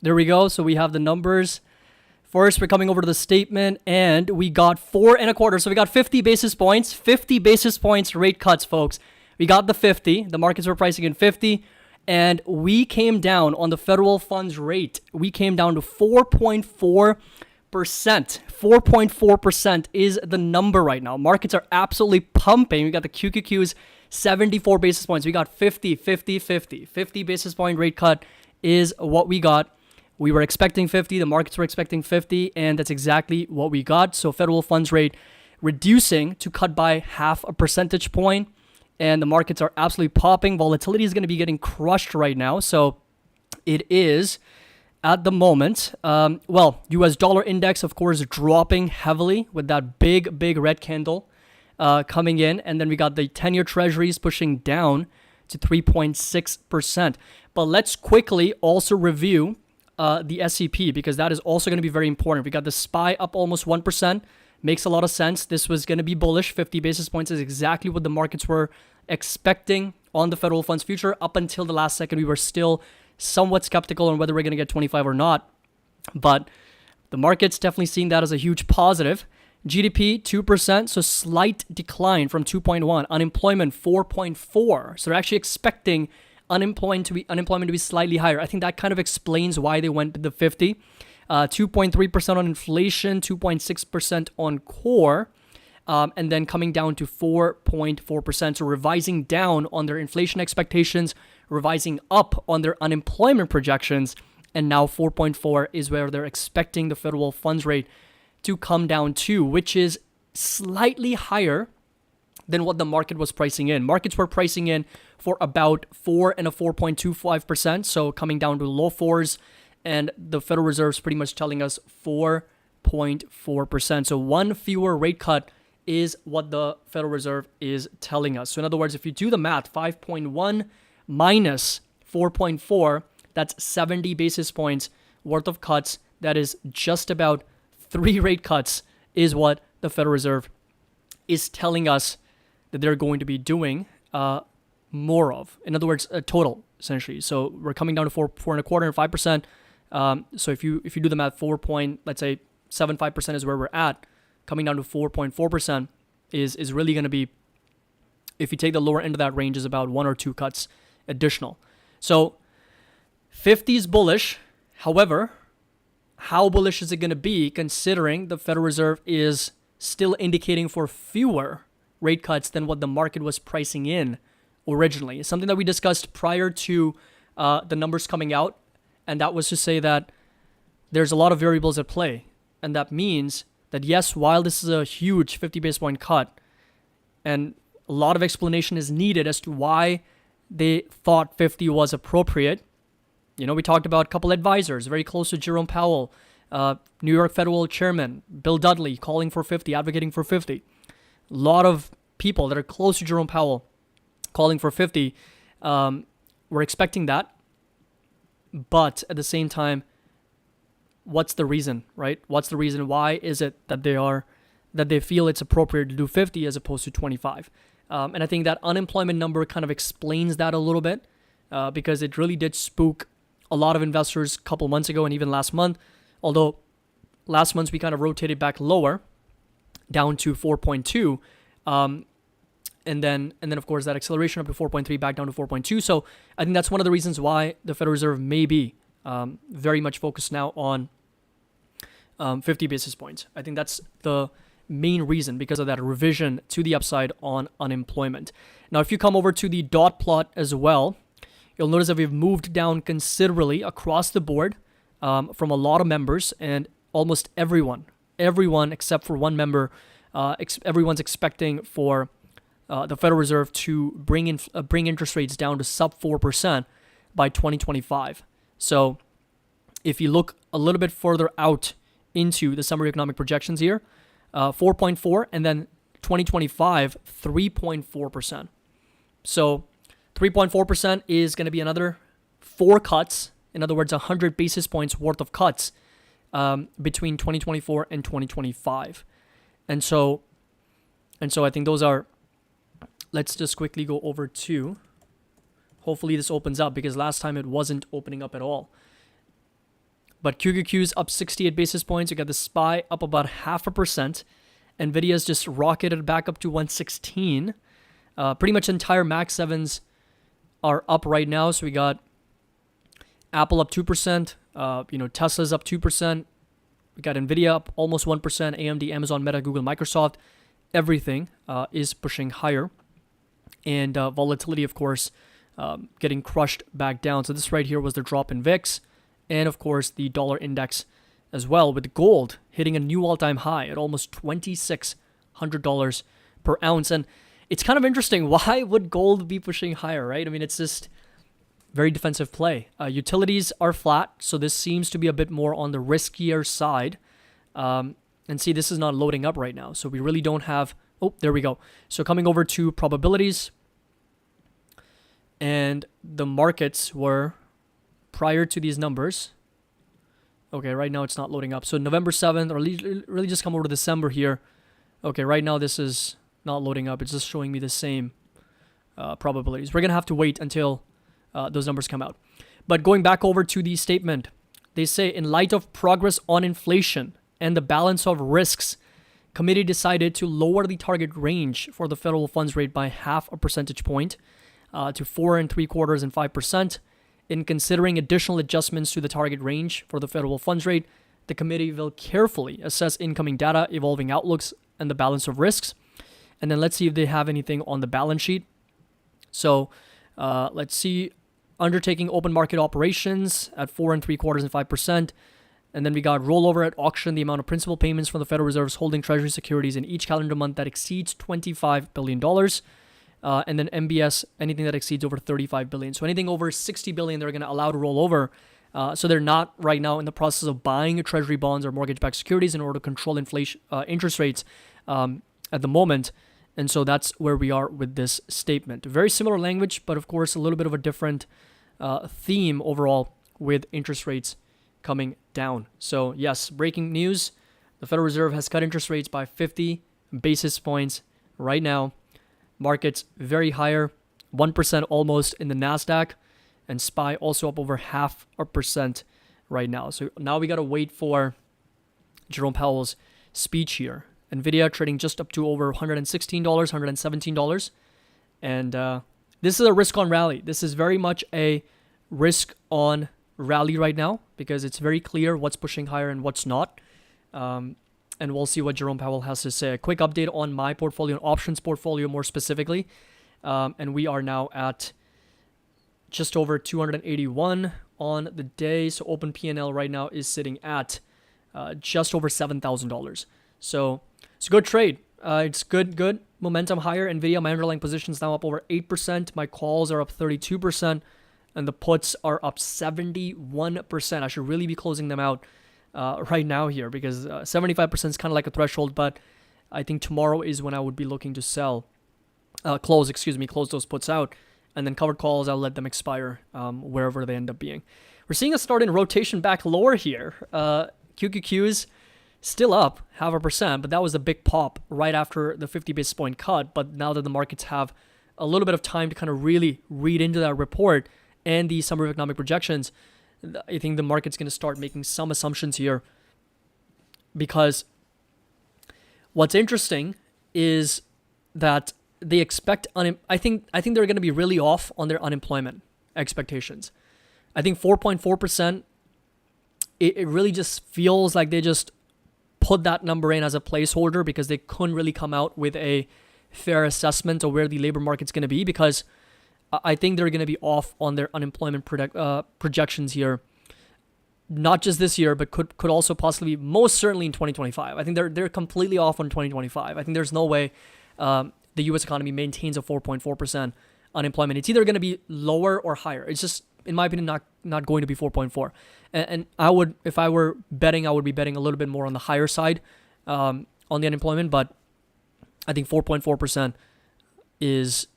[SPEAKER 1] There we go. So we have the numbers. First, we're coming over to the statement, and we got 4 1/4. So we got 50 basis points. 50 basis points rate cuts, folks. We got the 50. The markets were pricing in 50. And we came down on the federal funds rate. We came down to 4.4%. 4.4% is the number right now. Markets are absolutely pumping. We got the QQQs 74 basis points. We got 50 basis point rate cut is what we got. We were expecting 50. The markets were expecting 50. And that's exactly what we got. So federal funds rate reducing to cut by half a percentage point. And the markets are absolutely popping. Volatility is going to be getting crushed right now. So it is at the moment. US dollar index, of course, dropping heavily with that big red candle coming in. And then we got the 10-year treasuries pushing down to 3.6%. But let's quickly also review the SEP, because that is also going to be very important. We got the SPY up almost 1%. Makes a lot of sense. This was going to be bullish. 50 basis points is exactly what the markets were expecting on the federal funds future. Up until the last second, we were still somewhat skeptical on whether we're going to get 25 or not. But the market's definitely seeing that as a huge positive. GDP, 2%, so slight decline from 2.1. Unemployment, 4.4. So they're actually expecting unemployment to be slightly higher. I think that kind of explains why they went to the 50. 2.3% on inflation, 2.6% on core, and then coming down to 4.4%. So revising down on their inflation expectations, revising up on their unemployment projections, and now 4.4 is where they're expecting the federal funds rate to come down to, which is slightly higher than what the market was pricing in. Markets were pricing in for about 4 and a 4.25%, so coming down to low fours. And the Federal Reserve's pretty much telling us 4.4%. So one fewer rate cut is what the Federal Reserve is telling us. So in other words, if you do the math, 5.1 minus 4.4, that's 70 basis points worth of cuts. That is just about 3 rate cuts is what the Federal Reserve is telling us that they're going to be doing more of. In other words, a total, essentially. So we're coming down to 4.25 and 5%. So if you do the math, 4.75% is where we're at. Coming down to 4.4% is really going to be, if you take the lower end of that range, is about 1 or 2 cuts additional. So 50 is bullish. However, how bullish is it going to be considering the Federal Reserve is still indicating for fewer rate cuts than what the market was pricing in originally? Something that we discussed prior to the numbers coming out. And that was to say that there's a lot of variables at play. And that means that, yes, while this is a huge 50 basis point cut, and a lot of explanation is needed as to why they thought 50 was appropriate. You know, we talked about a couple advisors very close to Jerome Powell, New York Federal Chairman Bill Dudley calling for 50, advocating for 50. A lot of people that are close to Jerome Powell calling for 50 were expecting that. But at the same time, what's the reason, right? What's the reason? Why is it that they feel it's appropriate to do 50 as opposed to 25? And I think that unemployment number kind of explains that a little bit because it really did spook a lot of investors a couple months ago and even last month. Although last month we kind of rotated back lower down to 4.2. And then of course that acceleration up to 4.3 back down to 4.2. So I think that's one of the reasons why the Federal Reserve may be very much focused now on 50 basis points. I think that's the main reason, because of that revision to the upside on unemployment. Now, if you come over to the dot plot as well, you'll notice that we've moved down considerably across the board from a lot of members, and almost everyone except for one member, everyone's expecting for the Federal Reserve to bring interest rates down to sub 4% by 2025. So if you look a little bit further out into the summary economic projections here, 4.4, and then 2025, 3.4%. So 3.4% is going to be another 4 cuts. In other words, 100 basis points worth of cuts between 2024 and 2025. And so I think those are, let's just quickly go over to, hopefully this opens up, because last time it wasn't opening up at all. But QQQ's up 68 basis points. You got the SPY up about 0.5%. NVIDIA's just rocketed back up to 116. Pretty much entire Max 7s are up right now. So we got Apple up 2%, Tesla's up 2%. We got Nvidia up almost 1%, AMD, Amazon, Meta, Google, Microsoft. Everything is pushing higher. And volatility, of course, getting crushed back down. So this right here was the drop in VIX. And, of course, the dollar index as well, with gold hitting a new all-time high at almost $2,600 per ounce. And it's kind of interesting. Why would gold be pushing higher, right? I mean, it's just very defensive play. Utilities are flat, so this seems to be a bit more on the riskier side. And see, this is not loading up right now, so we really don't have... Oh, there we go. So coming over to probabilities, and the markets were prior to these numbers. Okay, right now it's not loading up. So November 7th, or really just come over to December here. Okay, right now this is not loading up. It's just showing me the same probabilities. We're going to have to wait until those numbers come out. But going back over to the statement, they say, in light of progress on inflation and the balance of risks, committee decided to lower the target range for the federal funds rate by 0.5 percentage point to 4.75% and 5%. In considering additional adjustments to the target range for the federal funds rate, the committee will carefully assess incoming data, evolving outlooks, and the balance of risks. And then let's see if they have anything on the balance sheet. So let's see, undertaking open market operations at 4.75% and 5%. And then we got rollover at auction, the amount of principal payments from the Federal Reserve's holding Treasury securities in each calendar month that exceeds $25 billion. And then MBS, anything that exceeds over $35 billion. So anything over $60 billion, they're going to allow to roll over. So they're not right now in the process of buying Treasury bonds or mortgage-backed securities in order to control inflation, interest rates at the moment. And so that's where we are with this statement. Very similar language, but of course a little bit of a different theme overall with interest rates coming down. So yes, breaking news. The Federal Reserve has cut interest rates by 50 basis points right now. Markets very higher, 1% almost in the NASDAQ, and SPY also up over 0.5% right now. So now we got to wait for Jerome Powell's speech here. Nvidia trading just up to over $116, $117. And this is a risk on rally. This is very much a risk on rally right now because it's very clear what's pushing higher and what's not. And we'll see what Jerome Powell has to say. A quick update on my portfolio, and options portfolio more specifically. And we are now at just over 281 on the day. So open P&L right now is sitting at just over $7,000. So it's a good trade. It's good momentum higher. Nvidia, my underlying position is now up over 8%. My calls are up 32%. And the puts are up 71%. I should really be closing them out right now here because 75% is kind of like a threshold, but I think tomorrow is when I would be looking to close those puts out, and then covered calls, I'll let them expire wherever they end up being. We're seeing a start in rotation back lower here. QQQs still up 0.5%, but that was a big pop right after the 50 basis point cut. But now that the markets have a little bit of time to kind of really read into that report and the summary of economic projections, I think the market's going to start making some assumptions here, because what's interesting is that they expect I think they're going to be really off on their unemployment expectations. I think 4.4%, it really just feels like they just put that number in as a placeholder because they couldn't really come out with a fair assessment of where the labor market's going to be, because I think they're going to be off on their unemployment projections here, not just this year, but could also possibly, most certainly in 2025. I think they're completely off on 2025. I think there's no way the U.S. economy maintains a 4.4% unemployment. It's either going to be lower or higher. It's just, in my opinion, not going to be 4.4. And I would, if I were betting, I would be betting a little bit more on the higher side on the unemployment. But I think 4.4% is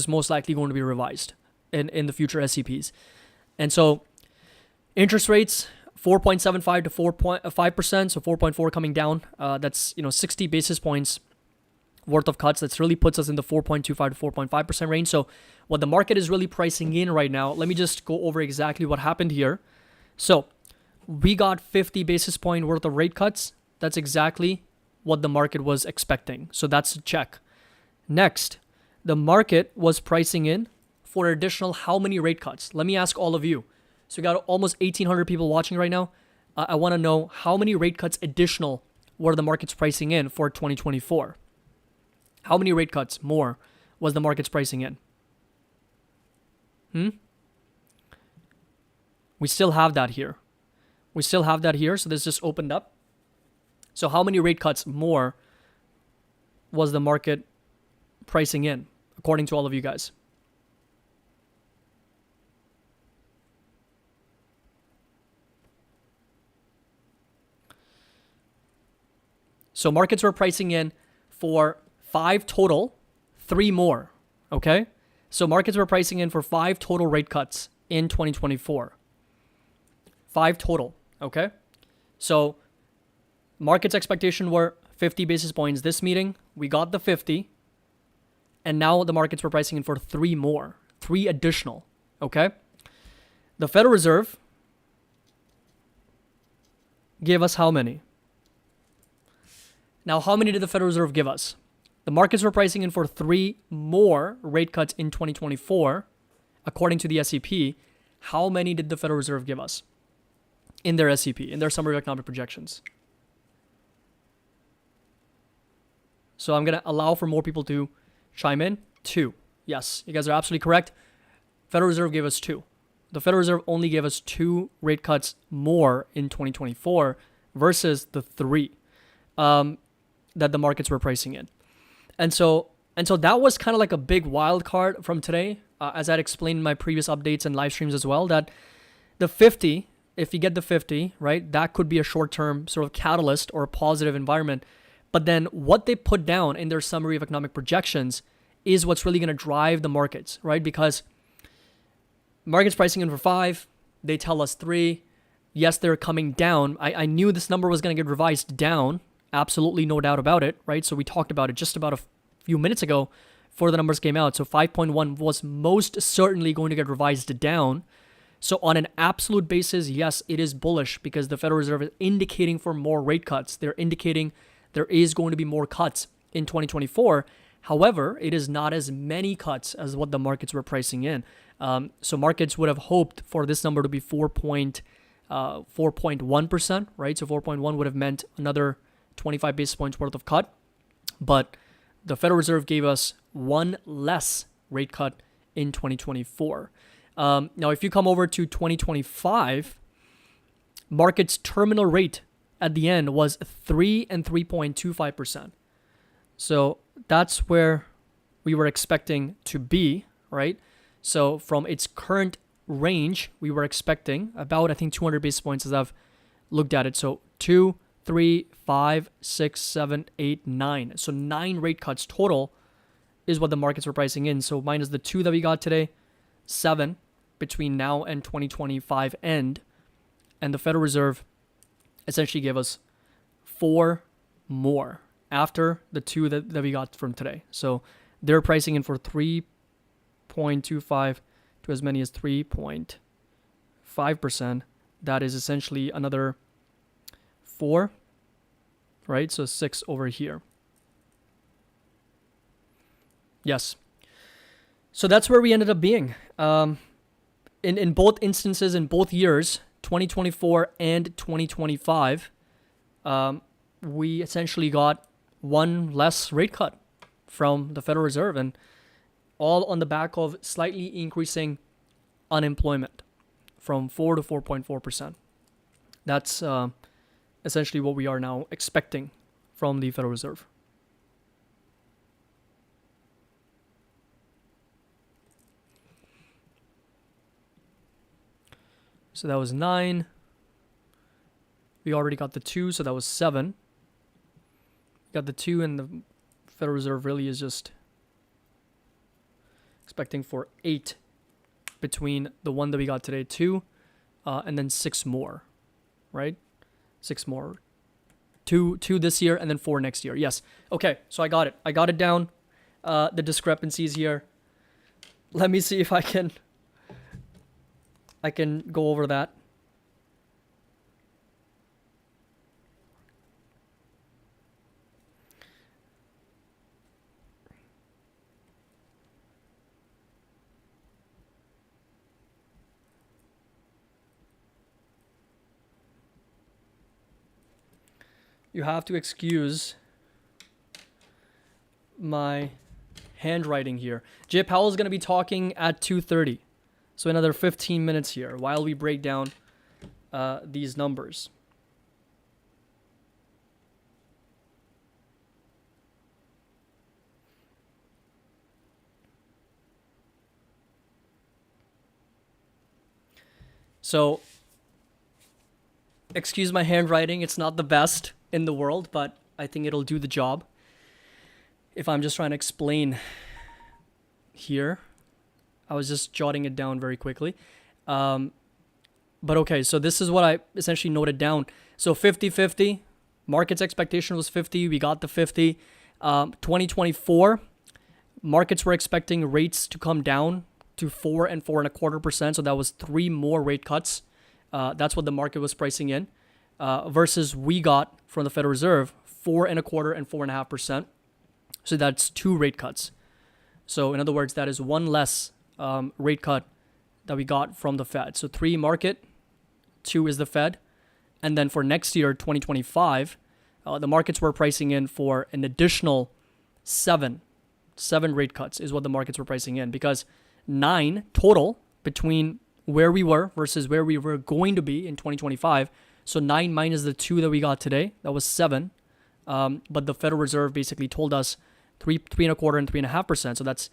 [SPEAKER 1] most likely going to be revised in the future SCPs. And so interest rates, 4.75 to 4.5%, so 4.4 coming down. That's 60 basis points worth of cuts. That really puts us in the 4.25 to 4.5% range. So what the market is really pricing in right now, let me just go over exactly what happened here. So we got 50 basis point worth of rate cuts. That's exactly what the market was expecting. So that's a check. Next, the market was pricing in for additional how many rate cuts? Let me ask all of you. So we got almost 1,800 people watching right now. I want to know how many rate cuts additional were the markets pricing in for 2024? How many rate cuts more was the markets pricing in? We still have that here. So this just opened up. So how many rate cuts more was the market pricing in, according to all of you guys? So markets were pricing in for 5 total, 3 more, okay? So markets were pricing in for 5 total rate cuts in 2024. 5 total, okay? So markets' expectation were 50 basis points this meeting. We got the 50. And now the markets were pricing in for 3 more, 3 additional, okay? The Federal Reserve gave us how many? Now, how many did the Federal Reserve give us? The markets were pricing in for 3 more rate cuts in 2024, according to the SEP. How many did the Federal Reserve give us in their SEP, in their summary of economic projections? So I'm going to allow for more people to chime in. 2. Yes, you guys are absolutely correct. Federal Reserve gave us 2. The Federal Reserve only gave us 2 rate cuts more in 2024 versus the 3 that the markets were pricing in. And so that was kind of like a big wild card from today, as I'd explained in my previous updates and live streams as well, that the 50, if you get the 50, right, that could be a short-term sort of catalyst or a positive environment. But then what they put down in their summary of economic projections is what's really going to drive the markets, right? Because markets pricing in for 5, they tell us 3. Yes, they're coming down. I knew this number was going to get revised down. Absolutely no doubt about it, right? So we talked about it just about a few minutes ago before the numbers came out. So 5.1 was most certainly going to get revised down. So on an absolute basis, yes, it is bullish because the Federal Reserve is indicating for more rate cuts. They're indicating there is going to be more cuts in 2024. However, it is not as many cuts as what the markets were pricing in. So markets would have hoped for this number to be 4.1%, right? So 4.1 would have meant another 25 basis points worth of cut. But the Federal Reserve gave us 1 less rate cut in 2024. Now, if you come over to 2025, market's terminal rate at the end was 3 and 3.25%. So that's where we were expecting to be, right? So from its current range, we were expecting about, I think, 200 basis points as I've looked at it. So 2, 3, 5, 6, 7, 8, 9. So 9 rate cuts total is what the markets were pricing in. So minus the 2 that we got today, 7 between now and 2025 end. And the Federal Reserve essentially gave us 4 more after the 2 that we got from today. So they're pricing in for 3.25 to as many as 3.5%. That is essentially another 4, right? So 6 over here. Yes. So that's where we ended up being. In both instances, in both years, 2024 and 2025, we essentially got 1 less rate cut from the Federal Reserve, and all on the back of slightly increasing unemployment from 4 to 4.4%. That's essentially what we are now expecting from the Federal Reserve. So that was 9. We already got the 2, so that was 7. Got the 2, and the Federal Reserve really is just expecting for 8 between the 1 that we got today, 2, and then 6 more, right? 6 more. 2 this year, and then 4 next year. Yes. Okay, so I got it. I got it down. The discrepancies here. Let me see if I can go over that. You have to excuse my handwriting here. Jay Powell is going to be talking at 2:30. So another 15 minutes here while we break down these numbers. So, excuse my handwriting. It's not the best in the world, but I think it'll do the job. If I'm just trying to explain here, I was just jotting it down very quickly. But okay, so this is what I essentially noted down. So 50-50, market's expectation was 50. We got the 50. 2024, markets were expecting rates to come down to 4 and 4.25%. So that was 3 more rate cuts. That's what the market was pricing in. Versus we got from the Federal Reserve 4.25% and 4.5%. So that's 2 rate cuts. So in other words, that is 1 less rate cut that we got from the Fed. So 3 market, 2 is the Fed. And then for next year, 2025, the markets were pricing in for an additional 7 rate cuts is what the markets were pricing in, because 9 total between where we were versus where we were going to be in 2025. So 9 minus the 2 that we got today, that was 7. But the Federal Reserve basically told us 3.25% and 3.5%. So that's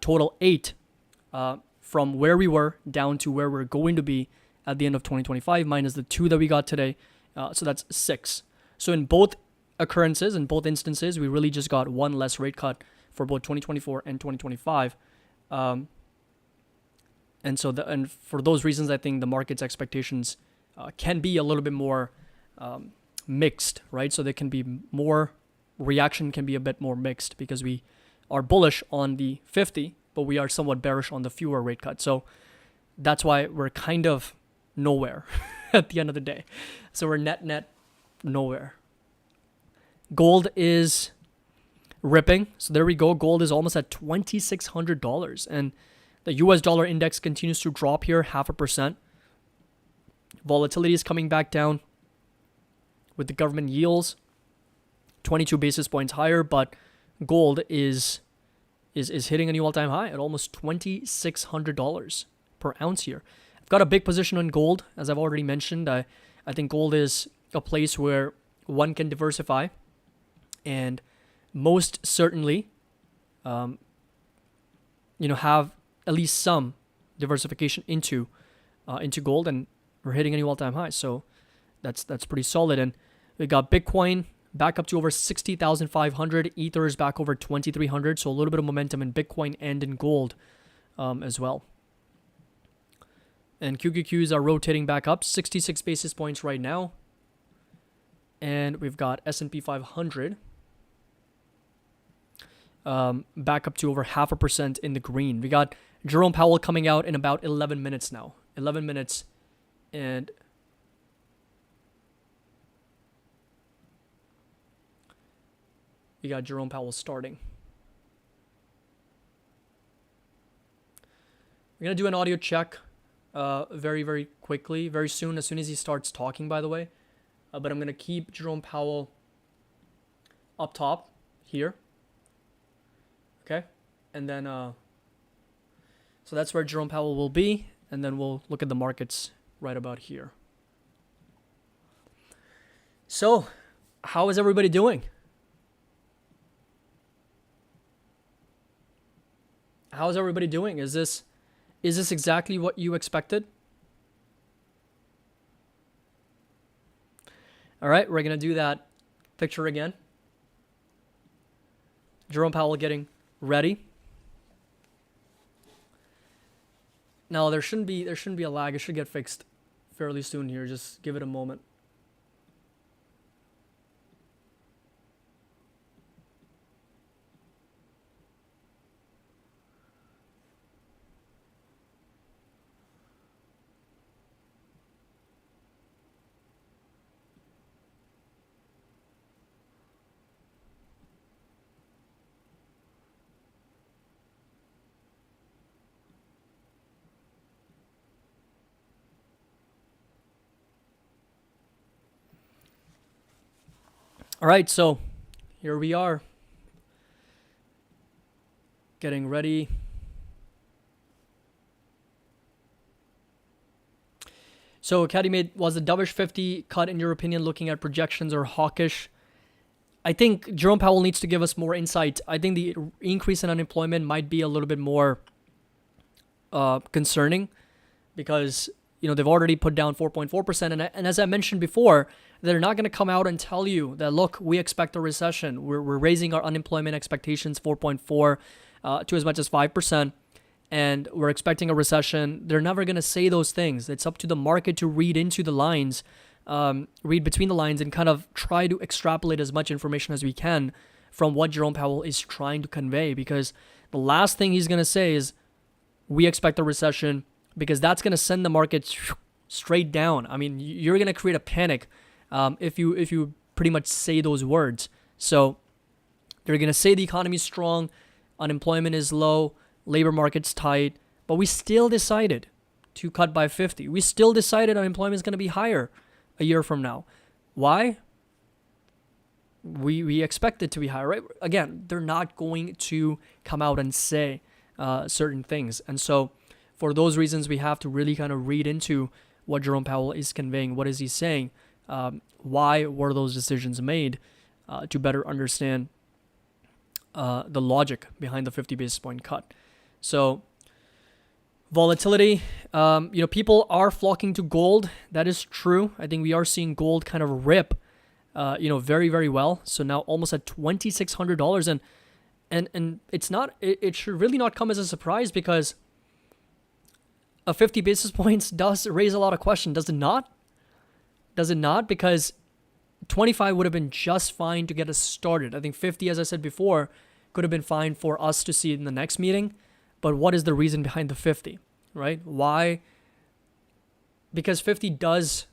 [SPEAKER 1] total 8 from where we were down to where we're going to be at the end of 2025 minus the 2 that we got today. So that's 6. So in both occurrences, in both instances, we really just got 1 less rate cut for both 2024 and 2025. And so, and for those reasons, I think the market's expectations can be a little bit more mixed, right? So they can be more, reaction can be a bit more mixed because we are bullish on the 50, but we are somewhat bearish on the fewer rate cuts. So that's why we're kind of nowhere at the end of the day. So we're net nowhere. Gold is ripping. So there we go. Gold is almost at $2,600. And the US dollar index continues to drop here 0.5%. Volatility is coming back down with the government yields 22 basis points higher, but gold is hitting a new all-time high at almost $2,600 per ounce here. I've got a big position on gold, as I've already mentioned. I think gold is a place where one can diversify, and most certainly, have at least some diversification into gold, and we're hitting a new all-time high. So that's pretty solid. And we got Bitcoin back up to over 60,500. Ether is back over 2,300. So a little bit of momentum in Bitcoin and in gold as well. And QQQs are rotating back up 66 basis points right now. And we've got S&P 500 back up to over 0.5% in the green. We got Jerome Powell coming out in about 11 minutes now. 11 minutes. And we got Jerome Powell starting. We're going to do an audio check very, very quickly, very soon, as soon as he starts talking, by the way. But I'm going to keep Jerome Powell up top here. Okay? And then, so that's where Jerome Powell will be. And then we'll look at the markets right about here. So, how is everybody doing? How's everybody doing? Is this exactly what you expected? All right, we're going to do that picture again. Jerome Powell getting ready. Now, there shouldn't be a lag. It should get fixed fairly soon here. Just give it a moment. All right, so here we are. Getting ready. So Academy, was the dovish 50 cut, in your opinion, looking at projections, or hawkish? I think Jerome Powell needs to give us more insight. I think the increase in unemployment might be a little bit more concerning, because they've already put down 4.4%, and as I mentioned before, they're not going to come out and tell you that, look, we expect a recession. We're raising our unemployment expectations 4.4 to as much as 5%. And we're expecting a recession. They're never going to say those things. It's up to the market to read into the lines, read between the lines, and kind of try to extrapolate as much information as we can from what Jerome Powell is trying to convey. Because the last thing he's going to say is, we expect a recession, because that's going to send the market straight down. I mean, you're going to create a panic if you pretty much say those words. So they're going to say the economy is strong, unemployment is low, labor market's tight, but we still decided to cut by 50. We still decided unemployment is going to be higher a year from now. Why? We expect it to be higher, right? Again, they're not going to come out and say certain things. And so for those reasons, we have to really kind of read into what Jerome Powell is conveying. What is he saying? Why were those decisions made, to better understand the logic behind the 50 basis point cut. So volatility, people are flocking to gold. That is true. I think we are seeing gold kind of rip, very, very well. So now almost at $2,600, and it's not. It should really not come as a surprise, because a 50 basis points does raise a lot of questions. Does it not? Does it not? Because 25 would have been just fine to get us started. I think 50, as I said before, could have been fine for us to see in the next meeting. But what is the reason behind the 50, right? Why? Because 50 does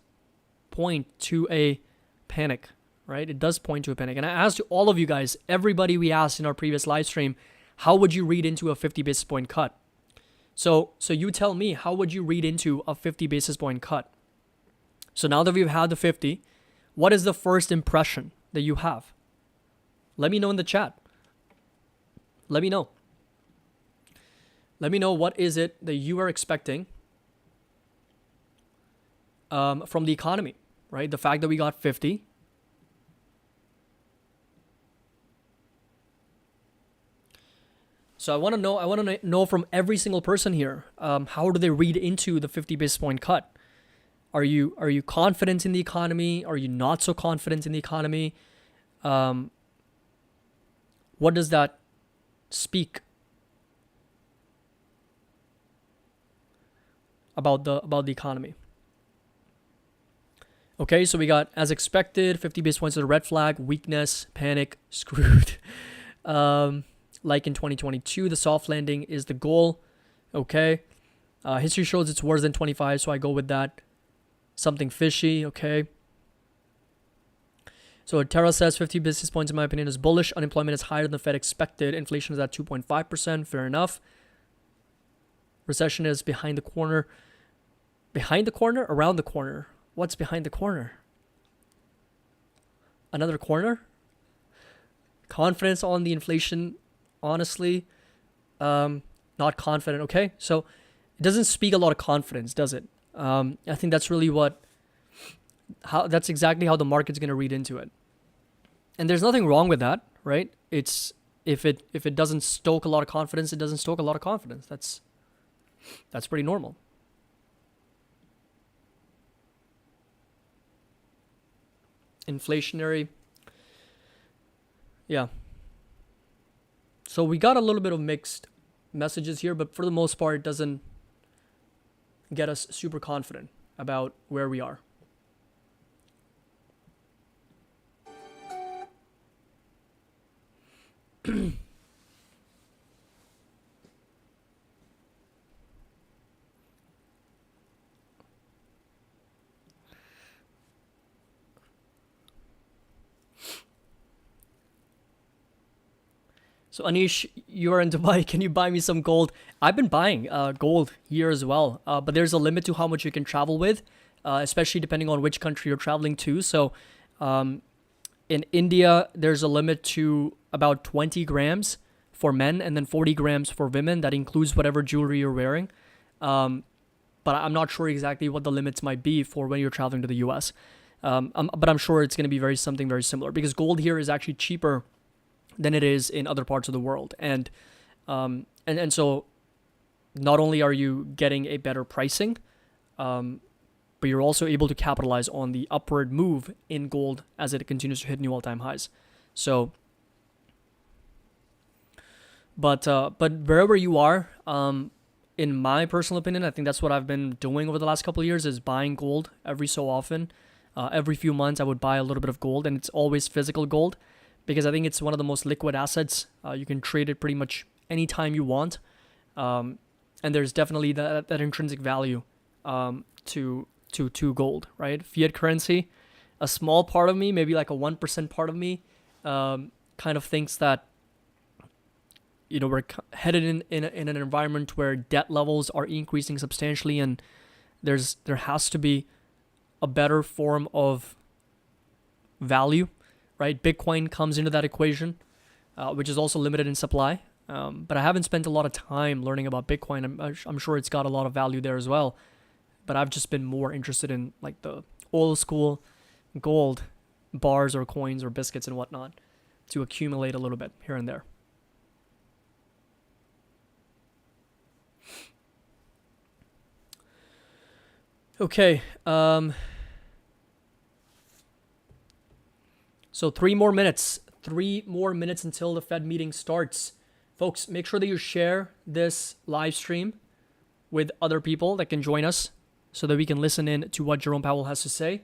[SPEAKER 1] point to a panic, right? It does point to a panic. And I asked all of you guys, everybody we asked in our previous live stream, how would you read into a 50 basis point cut? So you tell me, how would you read into a 50 basis point cut? So now that we've had the 50, what is the first impression that you have? Let me know in the chat. Let me know. Let me know, what is it that you are expecting from the economy, right? The fact that we got 50. So I want to know from every single person here, how do they read into the 50 basis point cut? Are you confident in the economy? Are you not so confident in the economy? What does that speak about the economy? Okay, so we got, as expected, 50 basis points is a red flag, weakness, panic, screwed. Like in 2022, the soft landing is the goal. Okay, history shows it's worse than 25, so I go with that. Something fishy, okay. So Tara says 50 basis points, in my opinion, is bullish. Unemployment is higher than the Fed expected. Inflation is at 2.5%. Fair enough. Recession is behind the corner. Behind the corner? Around the corner. What's behind the corner? Another corner? Confidence on the inflation, honestly, not confident. Okay, so it doesn't speak a lot of confidence, does it? I think that's really that's exactly how the market's going to read into it. And there's nothing wrong with that, right? It's if it doesn't stoke a lot of confidence, it doesn't stoke a lot of confidence. That's pretty normal. Inflationary. Yeah. So we got a little bit of mixed messages here, but for the most part, it doesn't get us super confident about where we are. So Anish, you are in Dubai. Can you buy me some gold? I've been buying gold here as well, but there's a limit to how much you can travel with, especially depending on which country you're traveling to. So In India, there's a limit to about 20 grams for men and then 40 grams for women. That includes whatever jewelry you're wearing. But I'm not sure exactly what the limits might be for when you're traveling to the US. But I'm sure it's going to be something very similar, because gold here is actually cheaper than it is in other parts of the world. And so not only are you getting a better pricing, but you're also able to capitalize on the upward move in gold as it continues to hit new all-time highs. So, but wherever you are, in my personal opinion, I think that's what I've been doing over the last couple of years, is buying gold every so often. Every few months, I would buy a little bit of gold, and it's always physical gold, because I think it's one of the most liquid assets. You can trade it pretty much anytime you want. And there's definitely that intrinsic value to gold, right? Fiat currency, a small part of me, maybe like a 1% part of me, kind of thinks that, we're headed in an environment where debt levels are increasing substantially, and there has to be a better form of value, right? Bitcoin comes into that equation, which is also limited in supply. But I haven't spent a lot of time learning about Bitcoin. I'm sure it's got a lot of value there as well. But I've just been more interested in like the old school gold bars or coins or biscuits and whatnot to accumulate a little bit here and there. Okay. So 3 more minutes. 3 more minutes until the Fed meeting starts. Folks, make sure that you share this live stream with other people that can join us so that we can listen in to what Jerome Powell has to say.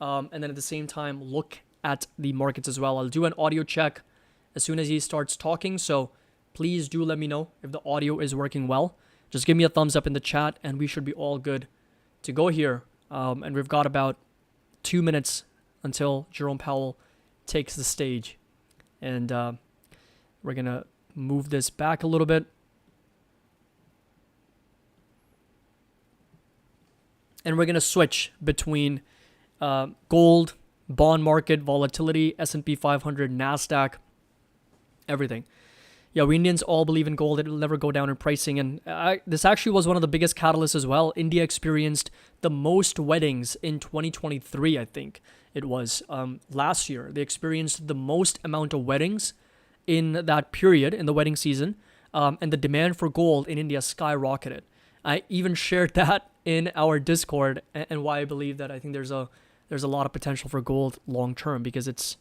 [SPEAKER 1] And then at the same time, look at the markets as well. I'll do an audio check as soon as he starts talking. So please do let me know if the audio is working well. Just give me a thumbs up in the chat and we should be all good to go here. And we've got about 2 minutes until Jerome Powell takes the stage. And we're going to move this back a little bit. And we're going to switch between gold, bond market, volatility, S&P 500, NASDAQ, everything. Yeah, we Indians all believe in gold. It will never go down in pricing. And this actually was one of the biggest catalysts as well. India experienced the most weddings in 2023, I think it was. Last year, they experienced the most amount of weddings in that period, in the wedding season. And the demand for gold in India skyrocketed. I even shared that in our Discord, and why I believe that I think there's a lot of potential for gold long term, because it's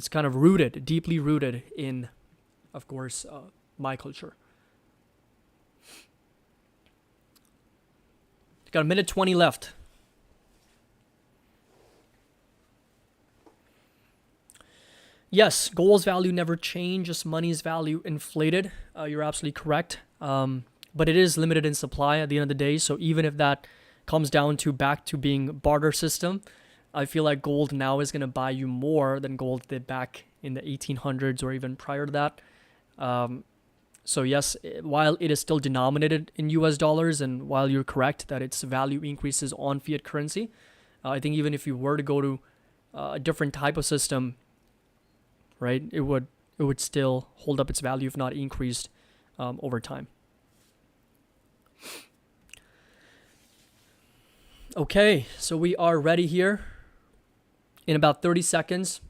[SPEAKER 1] kind of rooted, deeply rooted in, of course, my culture. Got a minute 20 left. Yes, gold's value never changes. Money's value inflated. You're absolutely correct. But it is limited in supply at the end of the day. So even if that comes down to back to being barter system, I feel like gold now is going to buy you more than gold did back in the 1800s or even prior to that. So yes, while it is still denominated in US dollars, and while you're correct that its value increases on fiat currency, I think even if you were to go to a different type of system, right, it would still hold up its value, if not increased over time. Okay, so we are ready here in about 30 seconds.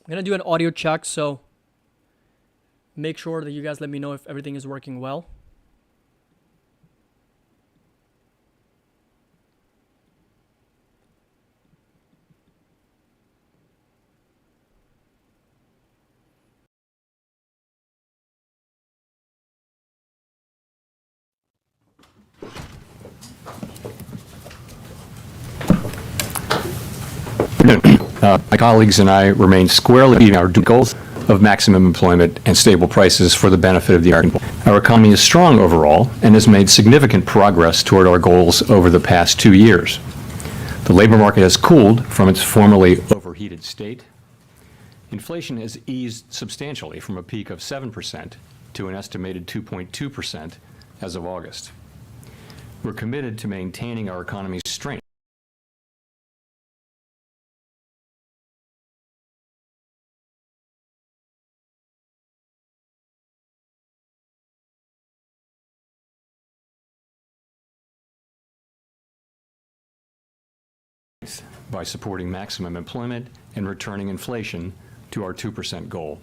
[SPEAKER 1] I'm going to do an audio check, so make sure that you guys let me know if everything is working well.
[SPEAKER 3] My colleagues and I remain squarely in our goals of maximum employment and stable prices for the benefit of the American people. Our economy is strong overall and has made significant progress toward our goals over the past 2 years. The labor market has cooled from its formerly overheated state. Inflation has eased substantially from a peak of 7% to an estimated 2.2% as of August. We're committed to maintaining our economy's strength by supporting maximum employment and returning inflation to our 2% goal.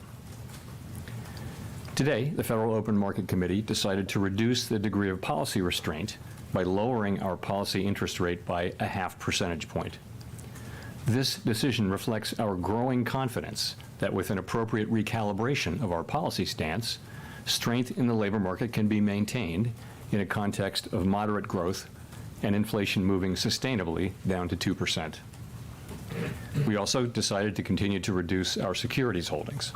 [SPEAKER 3] Today, the Federal Open Market Committee decided to reduce the degree of policy restraint by lowering our policy interest rate by a half percentage point. This decision reflects our growing confidence that with an appropriate recalibration of our policy stance, strength in the labor market can be maintained in a context of moderate growth and inflation moving sustainably down to 2%. We also decided to continue to reduce our securities holdings.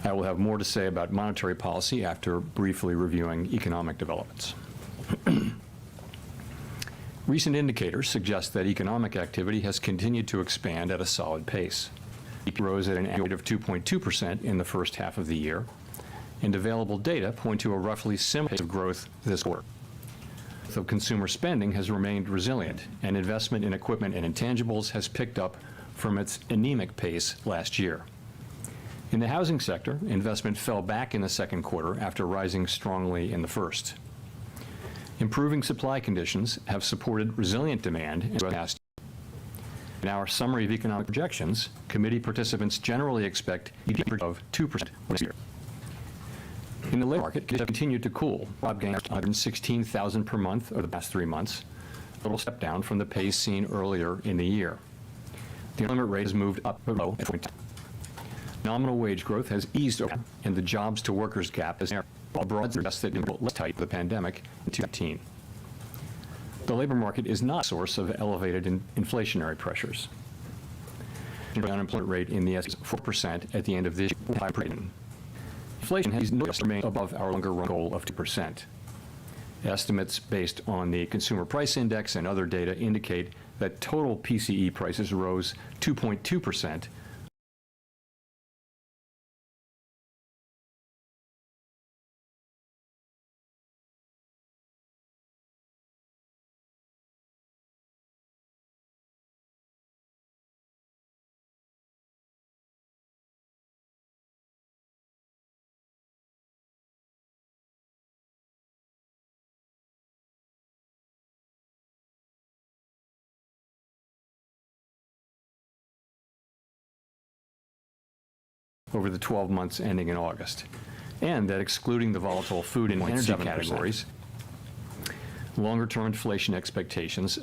[SPEAKER 3] I will have more to say about monetary policy after briefly reviewing economic developments. Recent indicators suggest that economic activity has continued to expand at a solid pace. It rose at an annual rate of 2.2% in the first half of the year, and available data point to a roughly similar pace of growth this quarter. So consumer spending has remained resilient, and investment in equipment and intangibles has picked up from its anemic pace last year. In the housing sector, investment fell back in the second quarter after rising strongly in the first. Improving supply conditions have supported resilient demand in the past year. In our summary of economic projections, committee participants generally expect GDP of 2% this year. In the labor market, it has continued to cool. Job gains 116,000 per month over the past 3 months, a little step down from the pace seen earlier in the year. The unemployment rate has moved up below at 4%. Nominal wage growth has eased over, and the jobs to workers gap has narrowed, while broad suggested it was less tight the pandemic in 2019. The labor market is not a source of elevated inflationary pressures. The unemployment rate in the S is 4% at the end of this year. Inflation has remained above our longer-run goal of 2%. Estimates based on the Consumer Price Index and other data indicate that total PCE prices rose 2.2% over the 12 months ending in August, and that excluding the volatile food and energy categories, longer-term inflation expectations